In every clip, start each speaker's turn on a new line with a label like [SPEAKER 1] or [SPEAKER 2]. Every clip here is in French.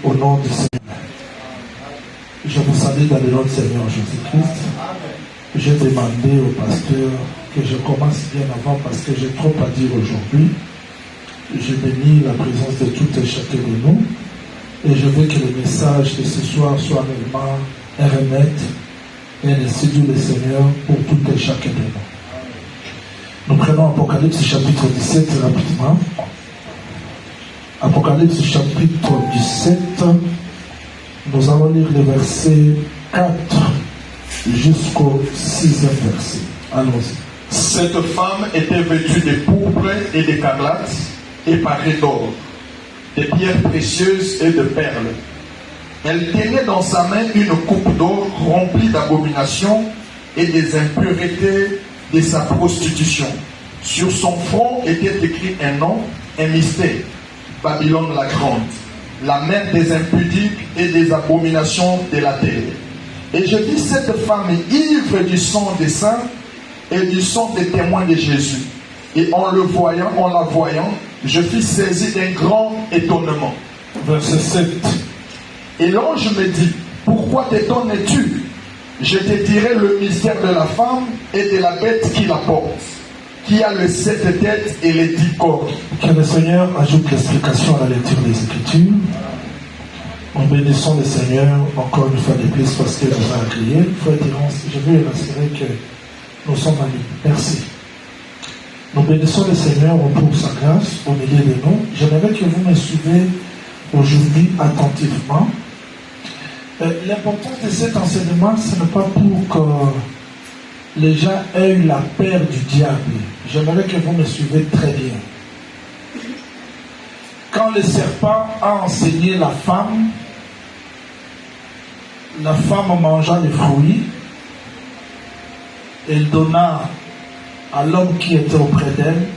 [SPEAKER 1] Au nom du Seigneur. Je vous salue dans le nom du Seigneur Jésus-Christ. J'ai demandé au pasteur que je commence bien avant parce que j'ai trop à dire aujourd'hui. Je bénis la présence de tout et chacun de nous. Et je veux que le message de ce soir soit réellement un remède et un séduit le Seigneur pour tout et chacun de nous. Nous prenons Apocalypse chapitre 17 rapidement. Apocalypse chapitre 17, nous allons lire les versets 4 jusqu'au 6e verset. Allons-y.
[SPEAKER 2] Cette femme était vêtue de pourpre et d'écarlate et parée d'or, de pierres précieuses et de perles. Elle tenait dans sa main une coupe d'or remplie d'abominations et des impuretés de sa prostitution. Sur son front était écrit un nom, un mystère: Babylone la grande, la mère des impudiques et des abominations de la terre. Et je vis cette femme ivre du sang des saints et du sang des témoins de Jésus. Et en la voyant, je fus saisi d'un grand étonnement.
[SPEAKER 1] Verset 7.
[SPEAKER 2] Et l'ange me dit: pourquoi t'étonnes-tu? Je te dirai le mystère de la femme et de la bête qui la porte, qui a les 7 têtes et les 10 cornes.
[SPEAKER 1] Que le Seigneur ajoute l'explication à la lecture des Écritures. Nous bénissons le Seigneur encore une fois de plus parce qu'il nous a accueillis. Frère Thérence, je veux rassurer que nous sommes amis. Merci. Nous bénissons le Seigneur pour sa grâce au milieu de nous. J'aimerais que vous me suivez aujourd'hui attentivement. L'importance de cet enseignement, ce n'est pas pour que les gens aient eu la peur du diable. J'aimerais que vous me suivez très bien. Quand le serpent a enseigné la femme mangea les fruits, elle donna à l'homme qui était auprès d'elle,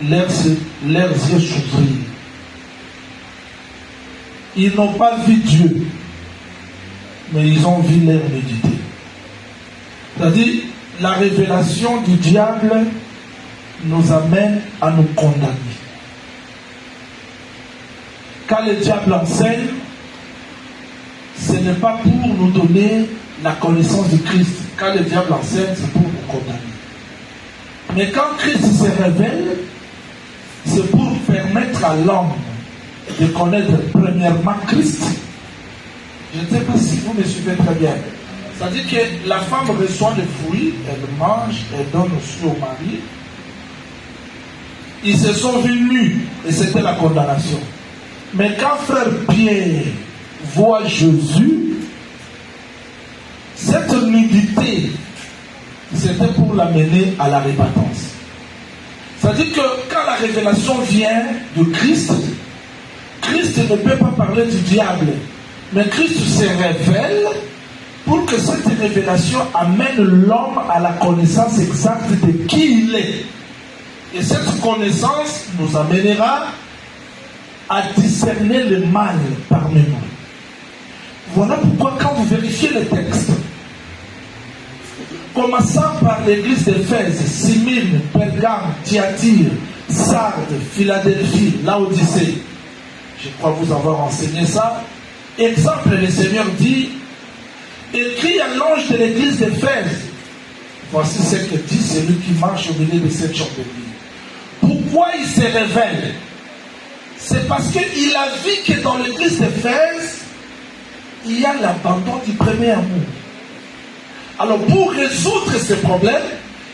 [SPEAKER 1] leurs yeux s'ouvrirent. Ils n'ont pas vu Dieu, mais ils ont vu leur nudité. C'est-à-dire, la révélation du diable nous amène à nous condamner. Quand le diable enseigne, ce n'est pas pour nous donner la connaissance de Christ. Quand le diable enseigne, c'est pour nous condamner. Mais quand Christ se révèle, c'est pour permettre à l'homme de connaître premièrement Christ. Je ne sais pas si vous me suivez très bien. C'est-à-dire que la femme reçoit le fruit, elle mange, elle donne aussi au mari. Ils se sont vus nus et c'était la condamnation. Mais quand frère Pierre voit Jésus, cette nudité, c'était pour l'amener à la repentance. C'est-à-dire que quand la révélation vient de Christ, Christ ne peut pas parler du diable, mais Christ se révèle pour que cette révélation amène l'homme à la connaissance exacte de qui il est. Et cette connaissance nous amènera à discerner le mal parmi nous. Voilà pourquoi quand vous vérifiez les textes, commençant par l'église d'Éphèse, Smyrne, Pergame, Thyatire, Sardes, Philadelphie, Laodicée, je crois vous avoir enseigné ça. Exemple, le Seigneur dit: écrit à l'ange de l'église d'Éphèse, voici ce que dit celui qui marche au milieu de cette chandelier. Pourquoi il se révèle? C'est parce qu'il a vu que dans l'église d'Éphèse, il y a l'abandon du premier amour. Alors pour résoudre ces problèmes,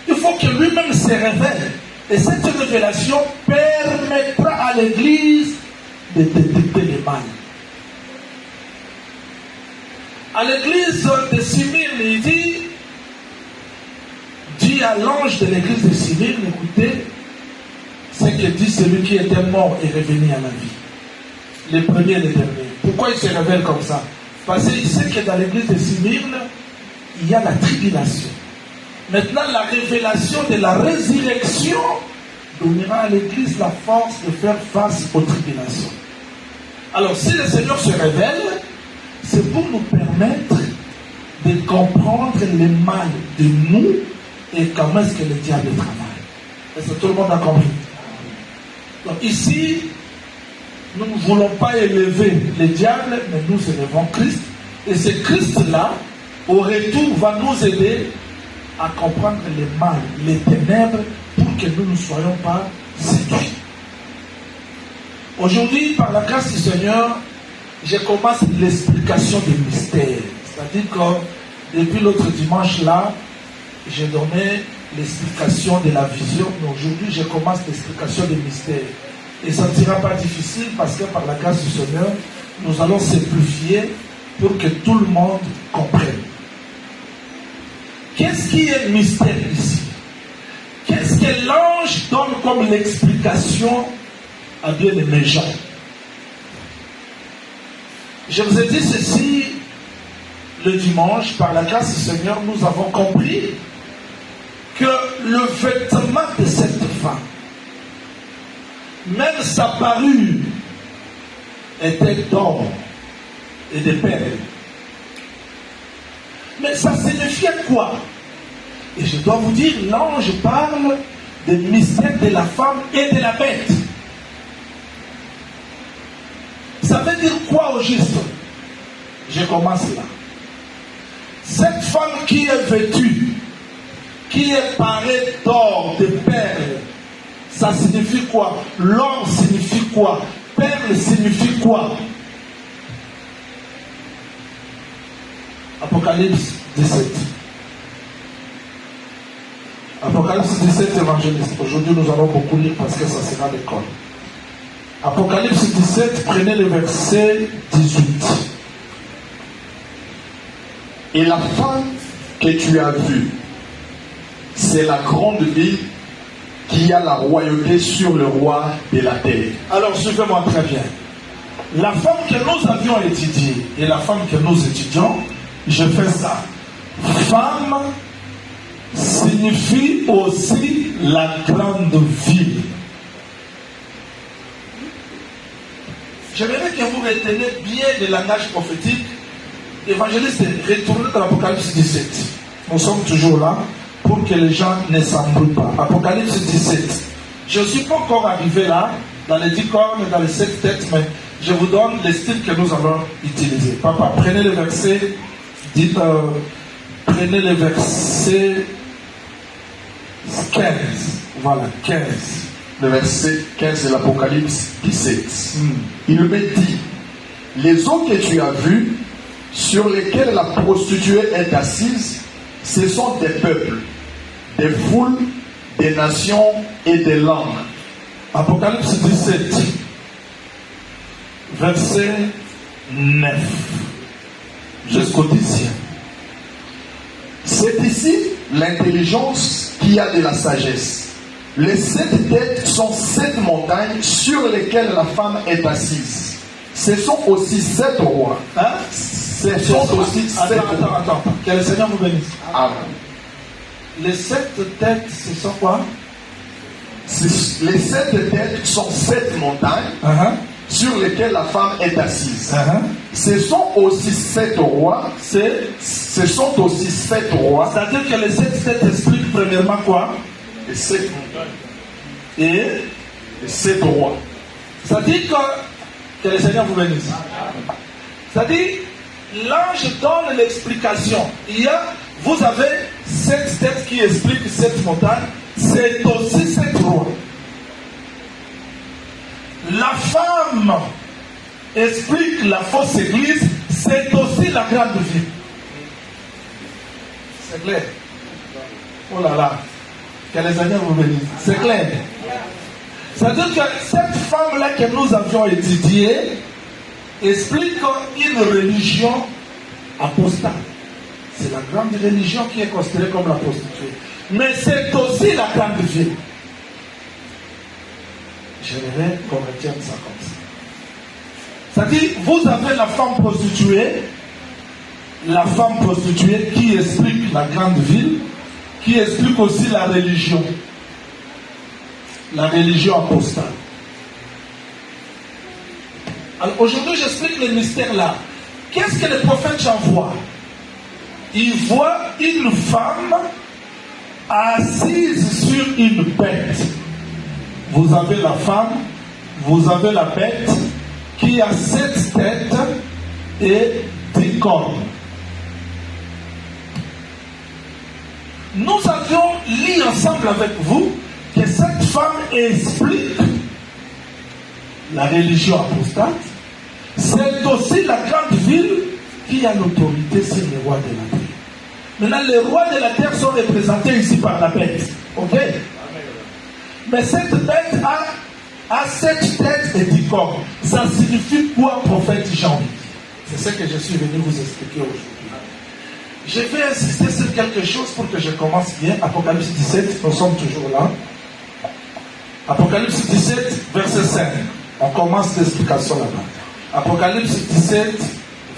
[SPEAKER 1] il faut que lui-même se révèle. Et cette révélation permettra à l'église de détecter le mal. À l'église de Smyrne, il dit à l'ange de l'église de Smyrne: écoutez, ce que dit celui qui était mort et revenu à la vie. Le premier et le dernier. Pourquoi il se révèle comme ça? Parce qu'il sait que dans l'église de Smyrne, il y a la tribulation. Maintenant, la révélation de la résurrection donnera à l'église la force de faire face aux tribulations. Alors, si le Seigneur se révèle, c'est pour nous permettre de comprendre le mal de nous et comment est-ce que le diable travaille. Est-ce que tout le monde a compris? Donc ici, Nous ne voulons pas élever les diables, mais nous élevons Christ. Et ce Christ-là, au retour, va nous aider à comprendre les mal, les ténèbres, pour que nous ne soyons pas séduits. Aujourd'hui, par la grâce du Seigneur, je commence l'explication des mystères. C'est-à-dire que depuis l'autre dimanche là, j'ai donné l'explication de la vision, mais aujourd'hui je commence l'explication des mystères. Et ça ne sera pas difficile parce que par la grâce du Seigneur, nous allons simplifier pour que tout le monde comprenne. Qu'est-ce qui est mystère ici? Qu'est-ce que l'ange donne comme l'explication à bien aimés gens? Je vous ai dit ceci le dimanche, par la grâce du Seigneur, nous avons compris que le vêtement de cette femme, même sa parure, était d'or et de perles. Mais ça signifiait quoi? Et je dois vous dire, l'ange parle des mystères de la femme et de la bête. Ça veut dire quoi au juste? Je commence là. Cette femme qui est vêtue, qui est parée d'or, de perles, ça signifie quoi? L'or signifie quoi? Perle signifie quoi? Apocalypse 17. Apocalypse 17, évangéliste. Aujourd'hui, nous allons beaucoup lire parce que ça sera l'école. Apocalypse 17, prenez le verset 18.
[SPEAKER 2] Et la femme que tu as vue, c'est la grande ville qui a la royauté sur le roi de la terre.
[SPEAKER 1] Alors, suivez-moi très bien. La femme que nous avions étudiée et la femme que nous étudions, je fais ça. Femme signifie aussi la grande ville. J'aimerais que vous reteniez bien le langage prophétique. Évangéliste, retournez dans l'Apocalypse 17. Nous sommes toujours là pour que les gens ne s'embrouillent pas. Apocalypse 17. Je ne suis pas encore arrivé là, dans les 10 cornes, dans les 7 têtes, mais je vous donne les styles que nous allons utiliser. Papa, prenez le verset, prenez le verset 15. Voilà, 15.
[SPEAKER 2] Le verset 15 de l'Apocalypse 17. Il me dit, les eaux que tu as vues, sur lesquelles la prostituée est assise, ce sont des peuples, des foules, des nations et des langues.
[SPEAKER 1] Apocalypse 17, verset 9 jusqu'au 10e.
[SPEAKER 2] C'est ici l'intelligence qui a de la sagesse. Les 7 têtes sont 7 montagnes sur lesquelles la femme est assise. Ce sont aussi 7 rois.
[SPEAKER 1] Hein?
[SPEAKER 2] Ce sont aussi 7 rois.
[SPEAKER 1] Attends. Que le Seigneur vous bénisse.
[SPEAKER 2] Amen.
[SPEAKER 1] Les 7 têtes, ce sont quoi?
[SPEAKER 2] Les 7 têtes sont 7 montagnes sur lesquelles la femme est assise. Ce sont aussi 7 rois. Ce sont aussi 7 rois.
[SPEAKER 1] C'est-à-dire que les 7 têtes expliquent premièrement quoi?
[SPEAKER 2] Les 7 montagnes.
[SPEAKER 1] Et
[SPEAKER 2] les 7 rois.
[SPEAKER 1] C'est-à-dire que le Seigneur vous bénisse. C'est-à-dire, l'ange donne l'explication. Vous avez 7 têtes qui expliquent 7 montagnes. C'est aussi 7 rois. La femme explique la fausse église. C'est aussi la grande ville. C'est clair? Oh là là. Que les Seigneur vous bénisse. C'est clair? C'est-à-dire que cette femme-là que nous avions étudiée explique une religion apostate. C'est la grande religion qui est considérée comme la prostituée. Mais c'est aussi la grande ville. J'aimerais qu'on retienne ça comme ça. C'est-à-dire, vous avez la femme prostituée qui explique la grande ville, qui explique aussi la religion apostate. Alors aujourd'hui, j'explique les mystères là. Qu'est-ce que le prophète Jean voit? Il voit une femme assise sur une bête. Vous avez la femme, vous avez la bête, qui a 7 têtes et 10 cornes. Nous avions lu ensemble avec vous que cette femme explique la religion apostate. C'est aussi la grande ville qui a l'autorité sur les rois de la terre. Maintenant, les rois de la terre sont représentés ici par la bête. Ok? Mais cette bête a 7 têtes et 10 cornes. Ça signifie quoi, prophète Jean? C'est ce que je suis venu vous expliquer aujourd'hui. Je vais insister sur quelque chose pour que je commence bien. Apocalypse 17, nous sommes toujours là. Apocalypse 17, verset 5. On commence l'explication là-bas. Apocalypse 17,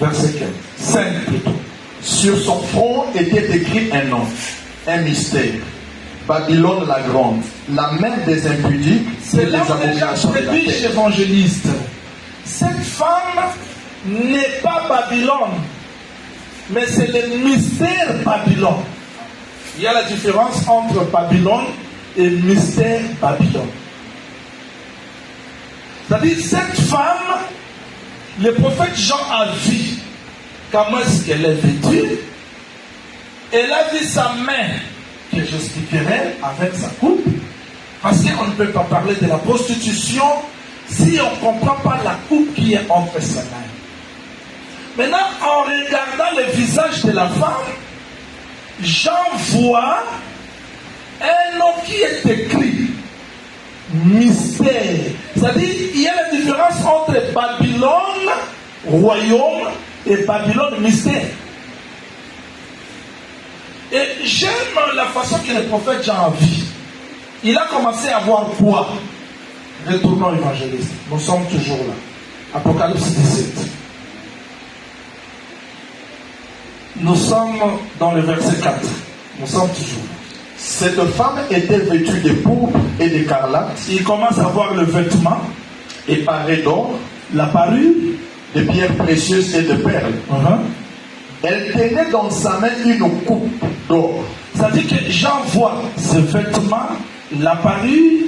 [SPEAKER 1] verset 15. 5 plutôt.
[SPEAKER 2] Sur son front était écrit un nom, un mystère. Babylone la grande, la mère des impudiques et des abominations de la terre.
[SPEAKER 1] Évangéliste. Cette femme n'est pas Babylone, mais c'est le mystère Babylone. Il y a la différence entre Babylone et mystère Babylone. C'est-à-dire, cette femme, le prophète Jean a vu comment est-ce qu'elle est vêtue. Elle a vu sa main, que j'expliquerai avec sa coupe, parce qu'on ne peut pas parler de la prostitution si on ne comprend pas la coupe qui est entre ses mains. Maintenant, en regardant le visage de la femme, Jean voit un nom qui est écrit mystère. C'est-à-dire, il y a la différence entre Babylone, royaume, et Babylone, mystère. Et j'aime la façon que le prophète Jean a vu. Il a commencé à voir quoi? Retournons évangéliste. Nous sommes toujours là. Apocalypse 17. Nous sommes dans le verset 4. Nous sommes toujours là.
[SPEAKER 2] Cette femme était vêtue de pourpre et d'écarlate.
[SPEAKER 1] Il commence à voir le vêtement,
[SPEAKER 2] et parée d'or,
[SPEAKER 1] la parure,
[SPEAKER 2] de pierres précieuses et de perles. Elle tenait dans sa main une coupe d'or.
[SPEAKER 1] C'est-à-dire que Jean voit ce vêtement, la parure,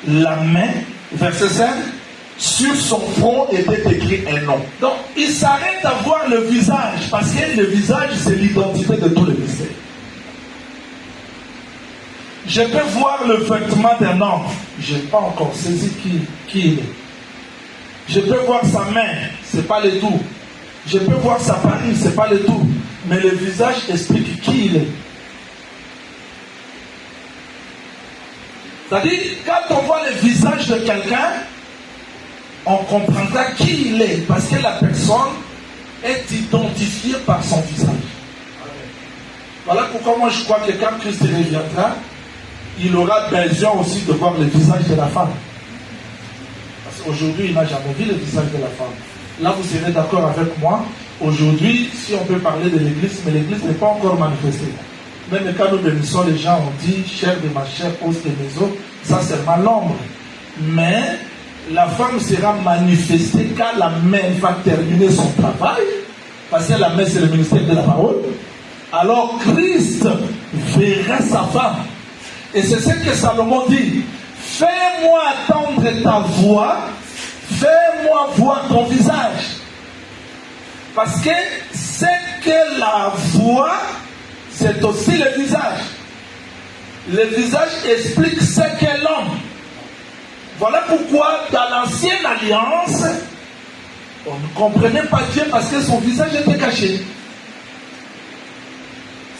[SPEAKER 1] la main, verset 5.
[SPEAKER 2] Sur son front était écrit un nom.
[SPEAKER 1] Donc, il s'arrête à voir le visage, parce que le visage, c'est l'identité de tous les mystères. Je peux voir le vêtement d'un homme. Je n'ai pas encore saisi qui il est. Je peux voir sa main, ce n'est pas le tout. Je peux voir sa parure, ce n'est pas le tout. Mais le visage explique qui il est. C'est-à-dire, quand on voit le visage de quelqu'un, on comprendra qui il est. Parce que la personne est identifiée par son visage. Voilà pourquoi moi je crois que quand Christ reviendra, il aura besoin aussi de voir le visage de la femme. Parce qu'aujourd'hui, il n'a jamais vu le visage de la femme. Là, vous serez d'accord avec moi. Aujourd'hui, si on peut parler de l'église, mais l'église n'est pas encore manifestée. Même quand nous bénissons les gens, on dit chair de ma chair, os de mes os, ça c'est seulement l'ombre. Mais la femme sera manifestée quand la main va terminer son travail, parce que la main c'est le ministère de la parole. Alors Christ verra sa femme. Et c'est ce que Salomon dit. Fais-moi entendre ta voix, fais-moi voir ton visage. Parce que ce que la voix, c'est aussi le visage. Le visage explique ce qu'est l'homme. Voilà pourquoi dans l'ancienne alliance, on ne comprenait pas Dieu parce que son visage était caché.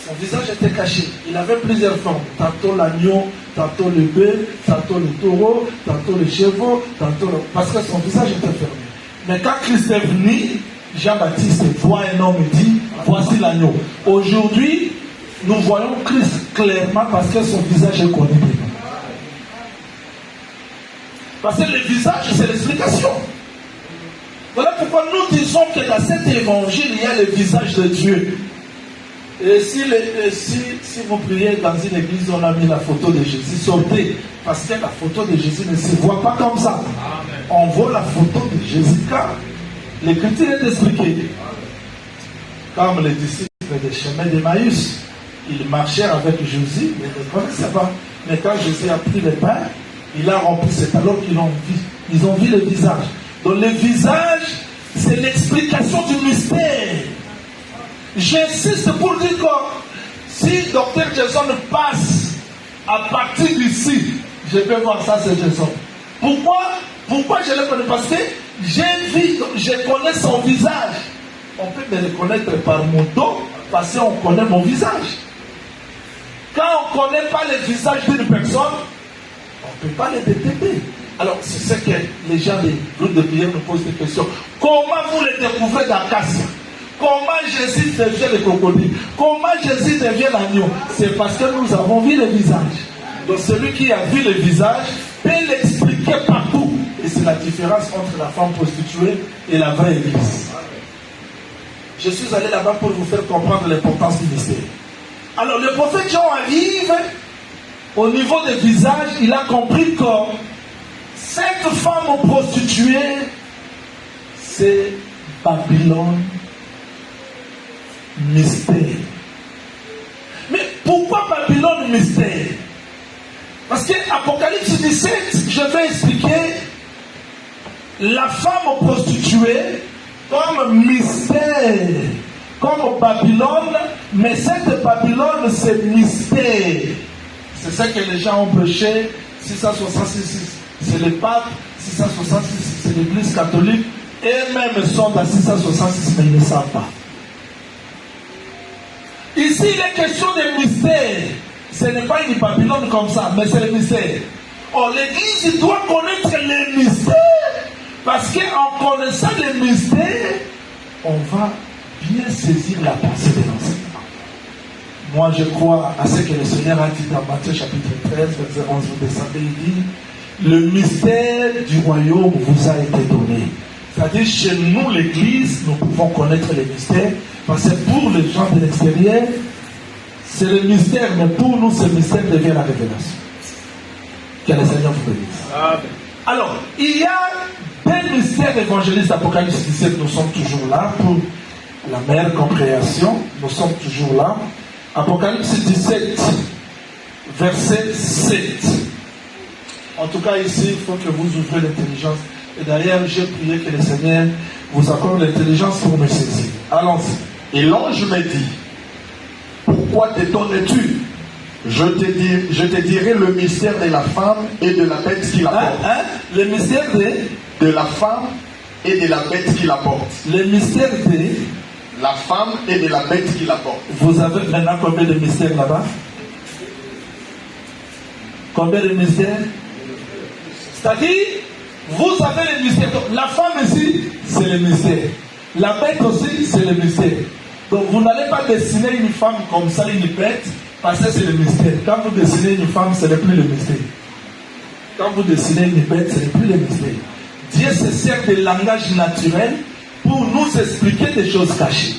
[SPEAKER 1] Son visage était caché. Il avait plusieurs formes. Tantôt l'agneau, tantôt le bœuf, tantôt le taureau, tantôt le chevaux, tantôt le... Parce que son visage était fermé. Mais quand Christ est venu, Jean-Baptiste voit un homme et dit, voici l'agneau. Aujourd'hui, nous voyons Christ clairement parce que son visage est connu. Parce que le visage, c'est l'explication. Voilà pourquoi nous disons que dans cet évangile, il y a le visage de Dieu. Et si vous priez dans une église, on a mis la photo de Jésus, sortez. Parce que la photo de Jésus ne se voit pas comme ça. Amen. On voit la photo de Jésus car l'écriture est expliquée. Comme les disciples des chemins d'Emmaüs, ils marchèrent avec Jésus, mais ils ne connaissaient pas. Mais quand Jésus a pris le pain, il a rempli, c'est alors qu'ils l'ont vu. Ils ont vu le visage. Donc le visage, c'est l'explication du mystère. J'insiste pour dire que si Dr Jason passe à partir d'ici, je peux voir ça, c'est Jason. Pourquoi je le connais? Parce que je connais son visage. On peut me reconnaître par mon dos parce qu'on connaît mon visage. Quand on ne connaît pas le visage d'une personne, on ne peut pas le détecter. Alors, c'est ce que les gens des groupes de prière nous posent des questions. Comment vous le découvrez d'Acacia? Comment Jésus devient le crocodile? Comment Jésus devient l'agneau? C'est parce que nous avons vu le visage. Donc, celui qui a vu le visage peut l'expliquer partout. Et c'est la différence entre la femme prostituée et la vraie église. Je suis allé là-bas pour vous faire comprendre l'importance du mystère. Alors, le prophète Jean arrive, au niveau des visages, il a compris que cette femme prostituée, c'est Babylone mystère. Mais pourquoi Babylone mystère? Parce que Apocalypse 17, je vais expliquer la femme prostituée comme mystère, comme Babylone, mais cette Babylone c'est mystère. C'est ça que les gens ont prêché. 666 c'est le pape, 666 c'est l'église catholique, et eux-mêmes sont à 666 mais ils ne savent pas. Ici il est question de mystère. Ce n'est pas une Babylone comme ça, mais c'est le mystère. Or l'église doit connaître les mystères, parce qu'en connaissant les mystères, on va bien saisir la pensée de l'enseignement. Moi je crois à ce que le Seigneur a dit dans Matthieu chapitre 13, verset 11, vous descendez, il dit, le mystère du royaume vous a été donné. C'est-à-dire chez nous l'église, nous pouvons connaître les mystères, parce que pour les gens de l'extérieur, c'est le mystère, mais pour nous, ce mystère devient la révélation. Que le Seigneur vous bénisse. Alors, il y a des mystères évangélistes d'Apocalypse 17, nous sommes toujours là pour la meilleure compréhension. Nous sommes toujours là. Apocalypse 17, verset 7. En tout cas, ici, il faut que vous ouvrez l'intelligence. Et d'ailleurs, j'ai prié que le Seigneur vous accorde l'intelligence pour me saisir. Allons-y.
[SPEAKER 2] Et l'ange me dit, pourquoi t'étonnes-tu? Je te dirai le mystère de la femme et de la bête qui la porte.
[SPEAKER 1] Le mystère
[SPEAKER 2] de la femme et de la bête qui la porte.
[SPEAKER 1] Le mystère de
[SPEAKER 2] la femme et de la bête qui la porte.
[SPEAKER 1] Vous avez maintenant combien de mystères là-bas? Combien de mystères? C'est-à-dire, vous avez le mystère. La femme ici, c'est le mystère. La bête aussi, c'est le mystère. Donc vous n'allez pas dessiner une femme comme ça, une bête, parce que c'est le mystère. Quand vous dessinez une femme, ce n'est plus le mystère. Quand vous dessinez une bête, ce n'est plus le mystère. Dieu se sert de langage naturel pour nous expliquer des choses cachées.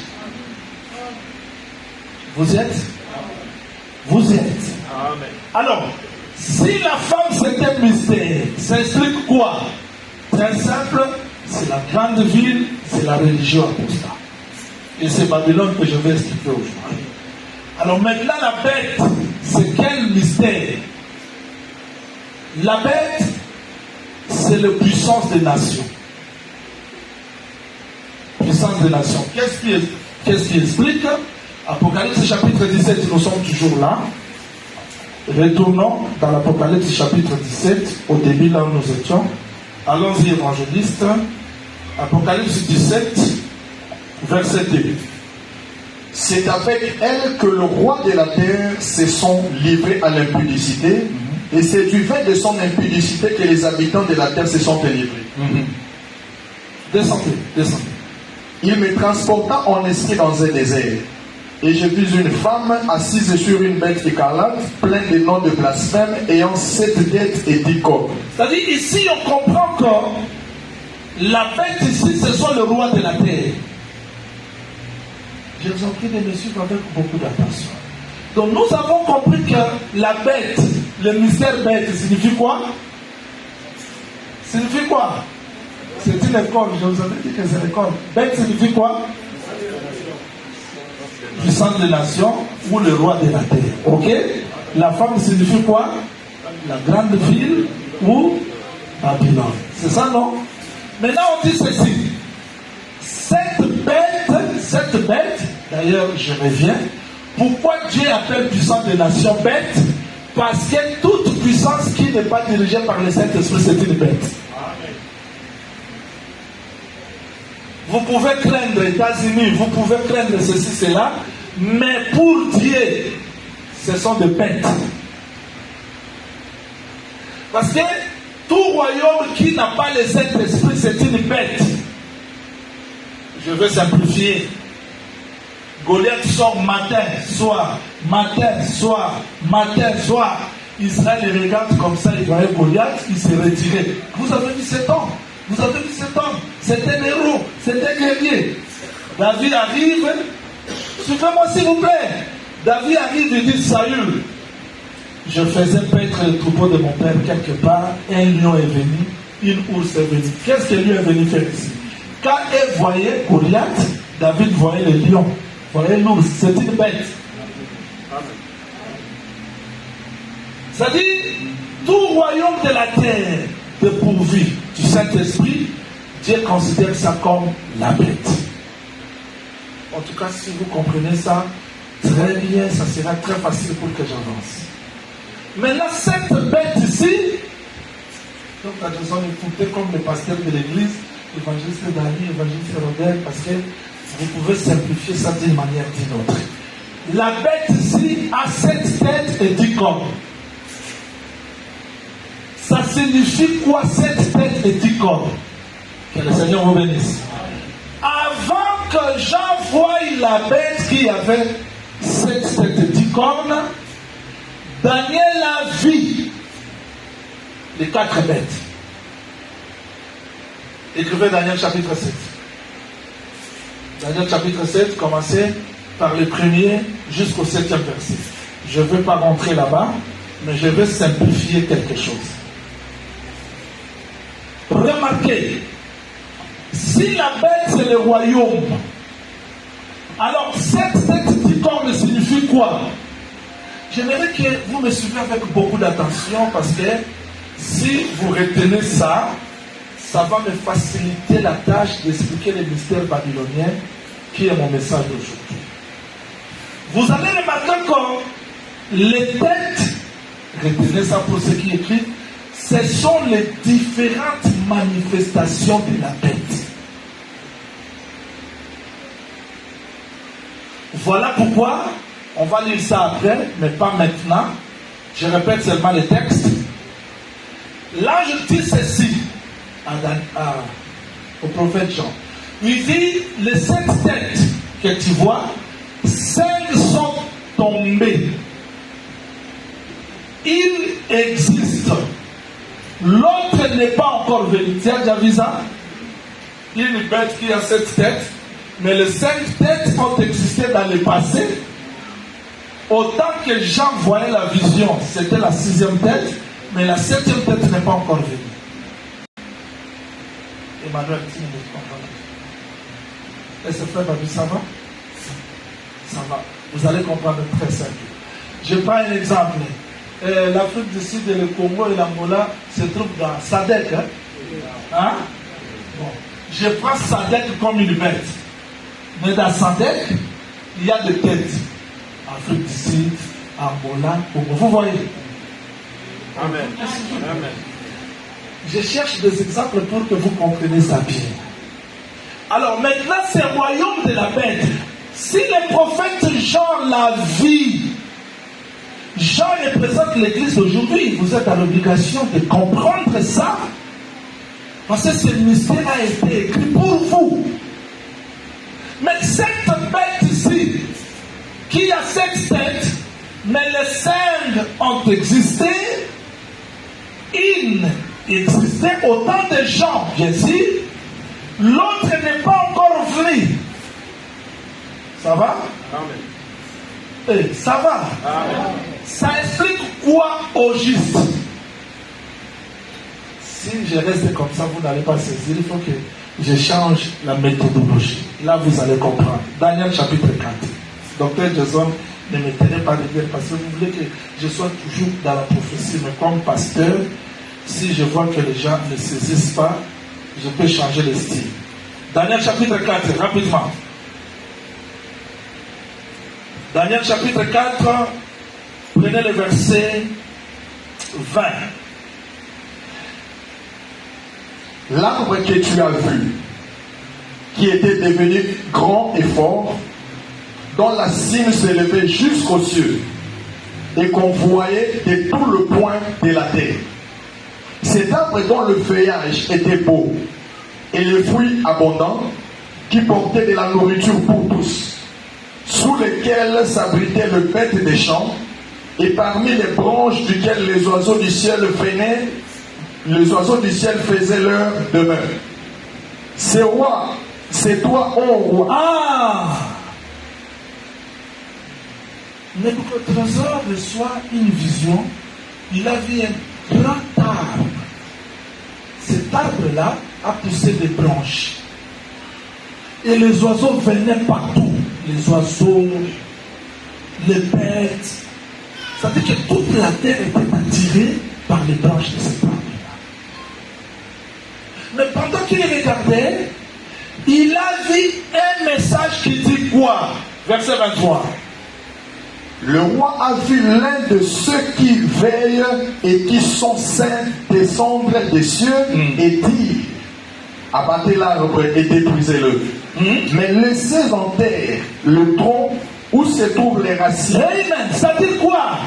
[SPEAKER 1] Vous êtes? Vous êtes. Amen. Alors, si la femme c'est un mystère, ça explique quoi? Très simple, c'est la grande ville, c'est la religion apostat. Et c'est Babylone que je vais expliquer aujourd'hui. Alors maintenant la bête, c'est quel mystère? La bête, c'est la puissance des nations. Puissance des nations. Qu'est-ce qui explique? Apocalypse chapitre 17, nous sommes toujours là. Retournons dans l'Apocalypse chapitre 17, au début là où nous étions. Allons-y, évangéliste. Apocalypse 17, verset 2.
[SPEAKER 2] C'est avec elle que le roi de la terre se sont livrés à l'impudicité, et c'est du fait de son impudicité que les habitants de la terre se sont livrés.
[SPEAKER 1] Descendez.
[SPEAKER 2] Il me transporta en esprit dans un désert, et je vis une femme assise sur une bête écarlate, pleine de noms de blasphème, ayant 7 têtes et 10 cornes.
[SPEAKER 1] C'est-à-dire ici on comprend que la bête ici ce sont le roi de la terre. Je vous en prie de me suivre avec beaucoup d'attention. Donc nous avons compris que la bête, le mystère bête signifie quoi? Signifie quoi? C'est une école, je vous avais dit que c'est l'école. Bête signifie quoi? Puissance des nations ou le roi de la terre. Ok? La femme signifie quoi? La grande ville ou Babylone. C'est ça, non? Maintenant, on dit ceci. Cette bête, d'ailleurs, je reviens. Pourquoi Dieu appelle puissance des nations bête? Parce que toute puissance qui n'est pas dirigée par le Saint-Esprit, c'est une bête. Amen. Vous pouvez craindre les États-Unis, vous pouvez craindre ceci, cela, mais pour Dieu, ce sont des bêtes. Parce que tout royaume qui n'a pas le Saint-Esprit, c'est une bête. Je veux simplifier. Goliath sort matin, soir, matin, soir, matin, soir. Israël les regarde comme ça, il voyait Goliath, il s'est retiré. Vous avez vu cet homme, vous avez vu cet homme, c'est un héros, c'est un guerrier. David arrive, suivez-moi s'il vous plaît. David arrive et dit, Saül, je faisais paître le troupeau de mon père quelque part, un lion est venu, une ours est venue. Qu'est-ce que lui est venu faire ici? Quand elle voyait Goliath, David voyait le lion, voyait l'ours, c'est une bête. C'est-à-dire, tout royaume de la terre dépourvu du Saint-Esprit, Dieu considère ça comme la bête. En tout cas, si vous comprenez ça, très bien, ça sera très facile pour que j'avance. Maintenant, cette bête ici, donc tu as besoin d'écouter comme le pasteur de l'église, l'évangéliste Dani, l'évangéliste Rodel, parce que vous pouvez simplifier ça d'une manière ou d'une autre. La bête ici a 7 têtes et 10 cornes. Ça signifie quoi 7 têtes et 10 cornes? Que le Seigneur vous bénisse. Avant que Jean voie la bête qui avait 7 têtes et 10 cornes, Daniel a vu les 4 bêtes. Écrivez Daniel chapitre 7. Daniel chapitre 7, commencez par le premier jusqu'au 7e verset. Je ne vais pas rentrer là-bas, mais je vais simplifier quelque chose. Remarquez, si la bête c'est le royaume, alors cette corne signifie quoi? J'aimerais que vous me suivez avec beaucoup d'attention parce que si vous retenez ça, ça va me faciliter la tâche d'expliquer le mystère babylonien qui est mon message d'aujourd'hui. Vous allez remarquer que les têtes, retenez ça pour ceux qui écrivent, ce sont les différentes manifestations de la bête. Voilà pourquoi, on va lire ça après, mais pas maintenant. Je répète seulement les textes. Là, je dis ceci au prophète Jean. Il dit, les 7 têtes que tu vois, 5 sont tombées. Il existe. L'autre n'est pas encore venu. Tu as déjà vu ça? Une bête qui a 7 têtes, mais les 5 têtes ont existé dans le passé. Autant que Jean voyait la vision, c'était la 6e tête, mais la 7e tête n'est pas encore venue. Emmanuel, tu me comprends. Est-ce que frère Babi, ça va? Ça va. Vous allez comprendre très simple. Je prends un exemple. L'Afrique du Sud et le Congo et l'Angola se trouvent dans Sadek. Hein? Bon. Je prends Sadek comme une bête. Mais dans Sadek, il y a des têtes. Afrique du Sud, Angola, Congo. Vous voyez? Amen. Amen. Je cherche des exemples pour que vous compreniez ça bien. Alors maintenant, c'est le royaume de la bête. Si le prophète Jean l'a vu, Jean représente l'église aujourd'hui, vous êtes à l'obligation de comprendre ça. Parce que ce mystère a été écrit pour vous. Mais cette bête ici, qui a 7 têtes, mais les 5 ont existé, il existait autant de gens, bien sûr, l'autre n'est pas encore venu. Ça va? Amen. Ça va? Amen. Ça explique quoi au juste? Si je reste comme ça, vous n'allez pas saisir. Il faut que je change la méthodologie. Là, vous allez comprendre. Daniel chapitre 4. Docteur Jason ne me tenez pas de dire parce que vous voulez que je sois toujours dans la prophétie, mais comme pasteur, si je vois que les gens ne saisissent pas, je peux changer le style. Daniel chapitre 4, rapidement. Daniel chapitre 4, prenez le verset 20.
[SPEAKER 2] L'arbre que tu as vu, qui était devenu grand et fort, dont la cime s'élevait jusqu'aux cieux, et qu'on voyait de tout le point de la terre. Cet arbre dont le feuillage était beau, et les fruits abondants, qui portaient de la nourriture pour tous, sous lesquels s'abritaient les bêtes des champs, et parmi les branches duquel les oiseaux du ciel venaient, les oiseaux du ciel faisaient leur demeure. C'est roi, c'est toi, ô roi.
[SPEAKER 1] Ah! Nebuchadnezzar reçoit une vision. Il a vu un grand arbre. Cet arbre-là a poussé des branches. Et les oiseaux venaient partout. Les oiseaux, les bêtes. Ça veut dire que toute la terre était attirée par les branches de cet arbre-là. Mais pendant qu'il regardait, il a vu un message qui dit quoi? Verset 23.
[SPEAKER 2] Le roi a vu l'un de ceux qui veillent et qui sont saints descendre des cieux et dire: abattez l'arbre et détruisez-le. Mais laissez en terre le tronc où se trouvent les racines.
[SPEAKER 1] Amen. Ça dit quoi?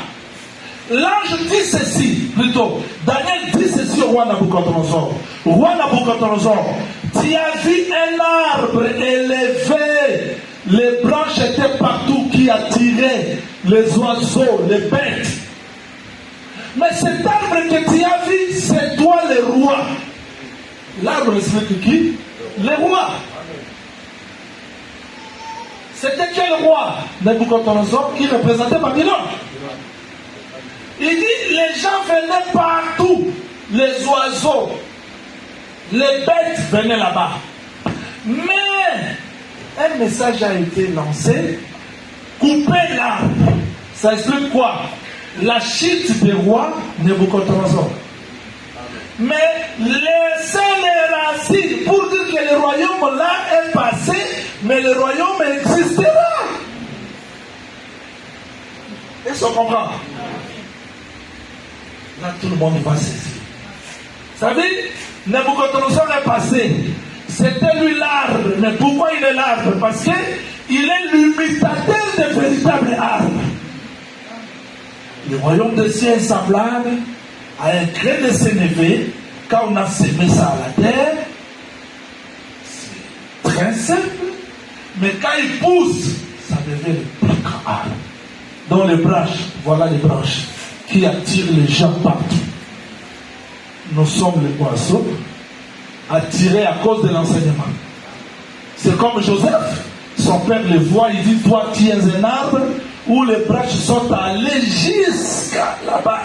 [SPEAKER 1] L'ange dit ceci, plutôt. Daniel dit ceci au roi Nabucodonosor. Roi Nabucodonosor, tu as vu un arbre élevé. Les branches étaient partout qui attiraient les oiseaux, les bêtes. Mais cet arbre que tu as vu, c'est toi le roi. L'arbre, c'est qui? Le roi. C'était quel roi? Nabucodonosor, qui représentait Babylone. Il dit, les gens venaient partout. Les oiseaux, les bêtes venaient là-bas. Mais un message a été lancé: couper l'arbre. Ça explique quoi? La chute des rois Nabucodonosor. Mais laissez les racines pour dire que le royaume là est passé, mais le royaume existera. Est-ce qu'on comprend? Là, tout le monde va saisir. Vous savez, Nabucodonosor est passé. C'était lui l'arbre. Mais pourquoi il est l'arbre? Parce qu'il est l'imitateur des véritables arbres. Le royaume des cieux est semblable à un grain de sénévé. Quand on a semé ça à la terre, c'est très simple. Mais quand il pousse, ça devient le plus grand arbre. Dans les branches, voilà les branches qui attirent les gens partout. Nous sommes les oiseaux attirés à cause de l'enseignement. C'est comme Joseph. Son père le voit, il dit: toi tu es un arbre où les branches sont allées jusqu'à là-bas.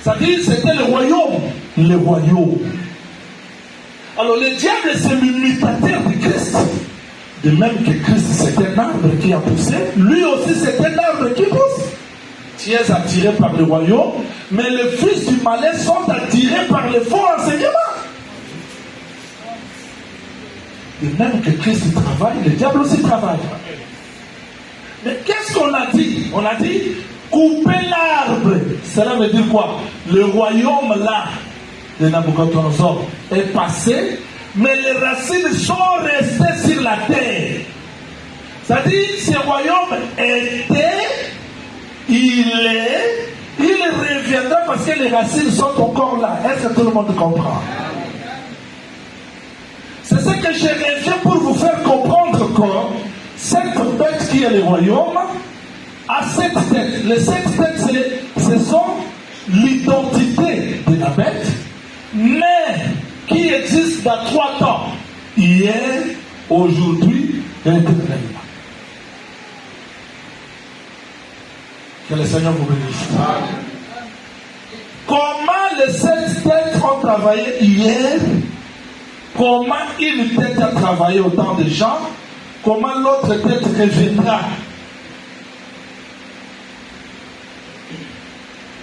[SPEAKER 1] Ça dit, c'était le royaume. Le royaume. Alors le diable, c'est l'imitateur de Christ. De même que Christ, c'est un arbre qui a poussé, lui aussi c'est un arbre qui pousse. Tu es attiré par le royaume, mais les fils du malin sont attirés par les faux enseignements. De même que Christ travaille, le diable aussi travaille. Mais qu'est-ce qu'on a dit? On a dit couper l'arbre. Cela veut dire quoi? Le royaume là de Nabucodonosor est passé, mais les racines sont restées sur la terre. C'est-à-dire, ce royaume était, il reviendra parce que les racines sont encore là. Est-ce que tout le monde comprend? C'est ce que je reviens pour vous faire comprendre que cette bête qui est le royaume a 7 têtes. Les 7 têtes, ce sont l'identité de la bête, mais qui existe dans 3 temps. Hier, aujourd'hui et éternellement. Que le Seigneur vous bénisse. Comment les 7 têtes ont travaillé hier? Comment une tête a travaillé au temps des gens? Comment l'autre tête reviendra?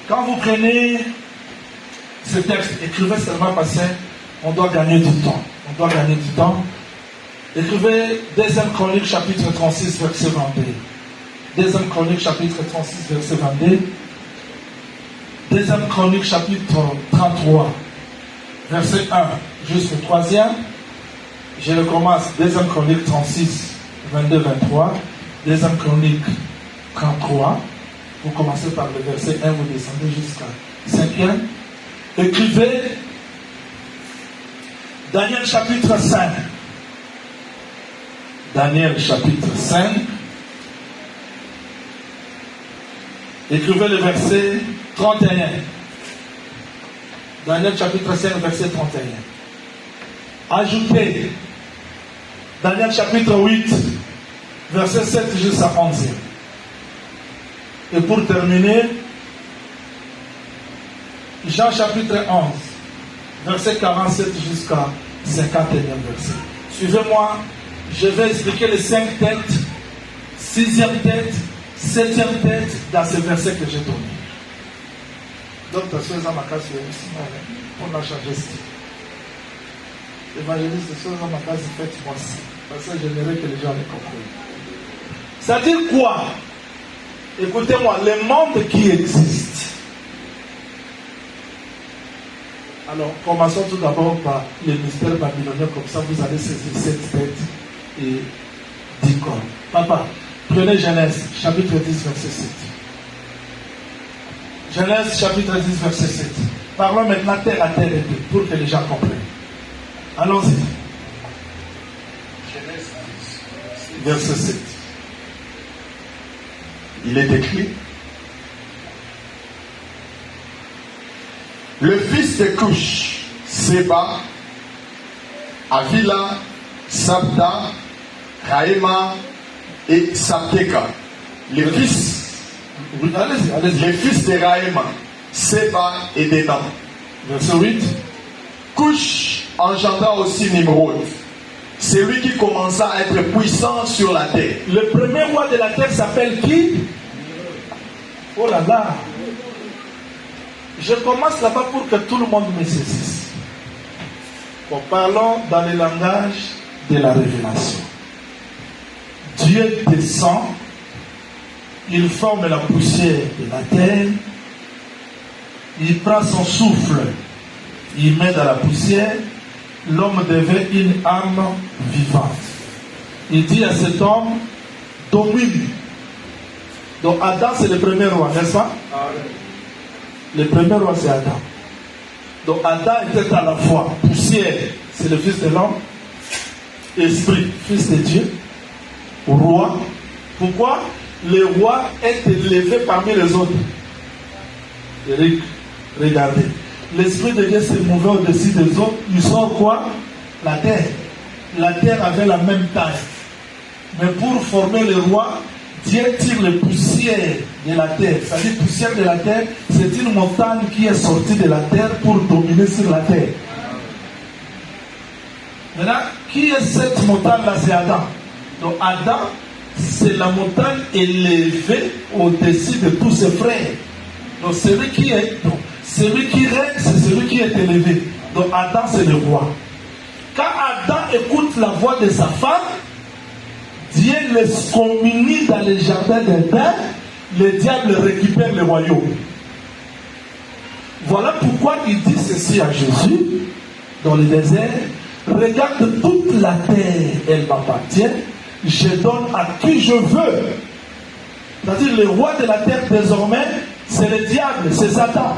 [SPEAKER 1] Quand vous prenez ce texte, écrivez seulement parce qu'on doit gagner du temps. dois gagner du temps. Écrivez 2 Chroniques chapitre 36 verset 22. 2 Chroniques chapitre 36 verset 22. 2 Chroniques chapitre 33 verset 1 jusqu'au 3e. Je recommence. 2 Chroniques 36 22 23. 2 Chroniques 33. Vous commencez par le verset 1, vous descendez jusqu'à 5e. Écrivez Daniel chapitre 5. Daniel chapitre 5. Écrivez le verset 31. Daniel chapitre 5, verset 31. Ajoutez Daniel chapitre 8, verset 7 jusqu'à 11. Et pour terminer, Jean chapitre 11, verset 47 jusqu'à 51 verset. Suivez-moi, je vais expliquer les 5 têtes, 6e tête, 7e tête dans ce verset que j'ai donné. Donc, on a changé ce type. Évangéliste, faites-moi ça. Parce que j'aimerais que les gens les comprennent. Ça veut dire quoi? Écoutez-moi, le monde qui existe. Alors, commençons tout d'abord par les mystères babyloniens, comme ça vous allez saisir cette tête et 10 corps. Papa, prenez Genèse, chapitre 10, verset 7. Genèse, chapitre 10, verset 7. Parlons maintenant terre à terre et tout, pour que les gens comprennent. Allons-y.
[SPEAKER 2] Genèse 10,
[SPEAKER 1] verset 7.
[SPEAKER 2] Il est écrit: le fils de Cush, Séba, Avila, Sabda, Raïma et Sapteka. Les fils, les fils de Raïma, Séba et Dénan.
[SPEAKER 1] Verset 8.
[SPEAKER 2] Cush engendra aussi Nimrod. C'est lui qui commença à être puissant sur la terre.
[SPEAKER 1] Le premier roi de la terre s'appelle qui? Oh là là. Je commence là-bas pour que tout le monde me saisisse. Bon, parlons dans le langage de la révélation. Dieu descend, il forme la poussière de la terre, il prend son souffle, il met dans la poussière, l'homme devient une âme vivante. Il dit à cet homme, domine. Donc Adam c'est le premier roi, n'est-ce pas? Le premier roi c'est Adam. Donc Adam était à la fois poussière, c'est le fils de l'homme, esprit, fils de Dieu, roi. Pourquoi? Le roi est élevé parmi les autres. Eric, regardez. L'esprit de Dieu s'est mouvait au-dessus des autres. Il sort quoi? La terre. La terre avait la même taille. Mais pour former le roi, Dieu tire les poussières de la terre. C'est-à-dire, poussière de la terre, c'est une montagne qui est sortie de la terre pour dominer sur la terre. Maintenant, qui est cette montagne-là? C'est Adam. Donc, Adam, c'est la montagne élevée au-dessus de tous ses frères. Donc, celui qui règne, c'est celui qui est élevé. Donc, Adam, c'est le roi. Quand Adam écoute la voix de sa femme, Dieu l'excommunie dans le jardin d'Éden, le diable récupère le royaume. Voilà pourquoi il dit ceci à Jésus, dans le désert: regarde, toute la terre, elle m'appartient, je donne à qui je veux. C'est-à-dire, le roi de la terre désormais, c'est le diable, c'est Satan.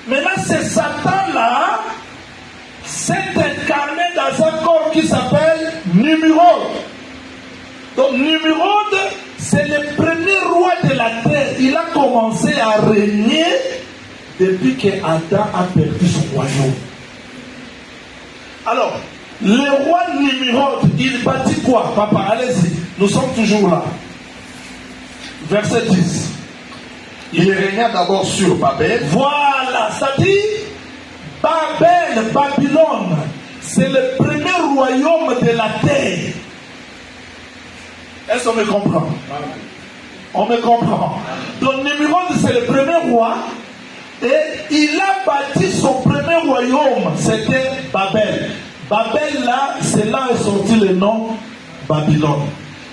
[SPEAKER 1] Maintenant, ce Satan-là s'est incarné dans un corps qui s'appelle Nimrod. Donc Nimrod, c'est le premier roi de la terre. Il a commencé à régner depuis que Adam a perdu son royaume. Alors, le roi Nimrod, il bâtit quoi? Papa, allez-y, nous sommes toujours là. Verset 10.
[SPEAKER 2] Il régna d'abord sur Babel.
[SPEAKER 1] Voilà, ça dit Babel, Babylone, c'est le premier royaume de la terre. Est-ce qu'on me comprend? On me comprend. Donc Nimrod, c'est le premier roi. Et il a bâti son premier royaume, c'était Babel. Babel là, c'est là est sorti le nom Babylone.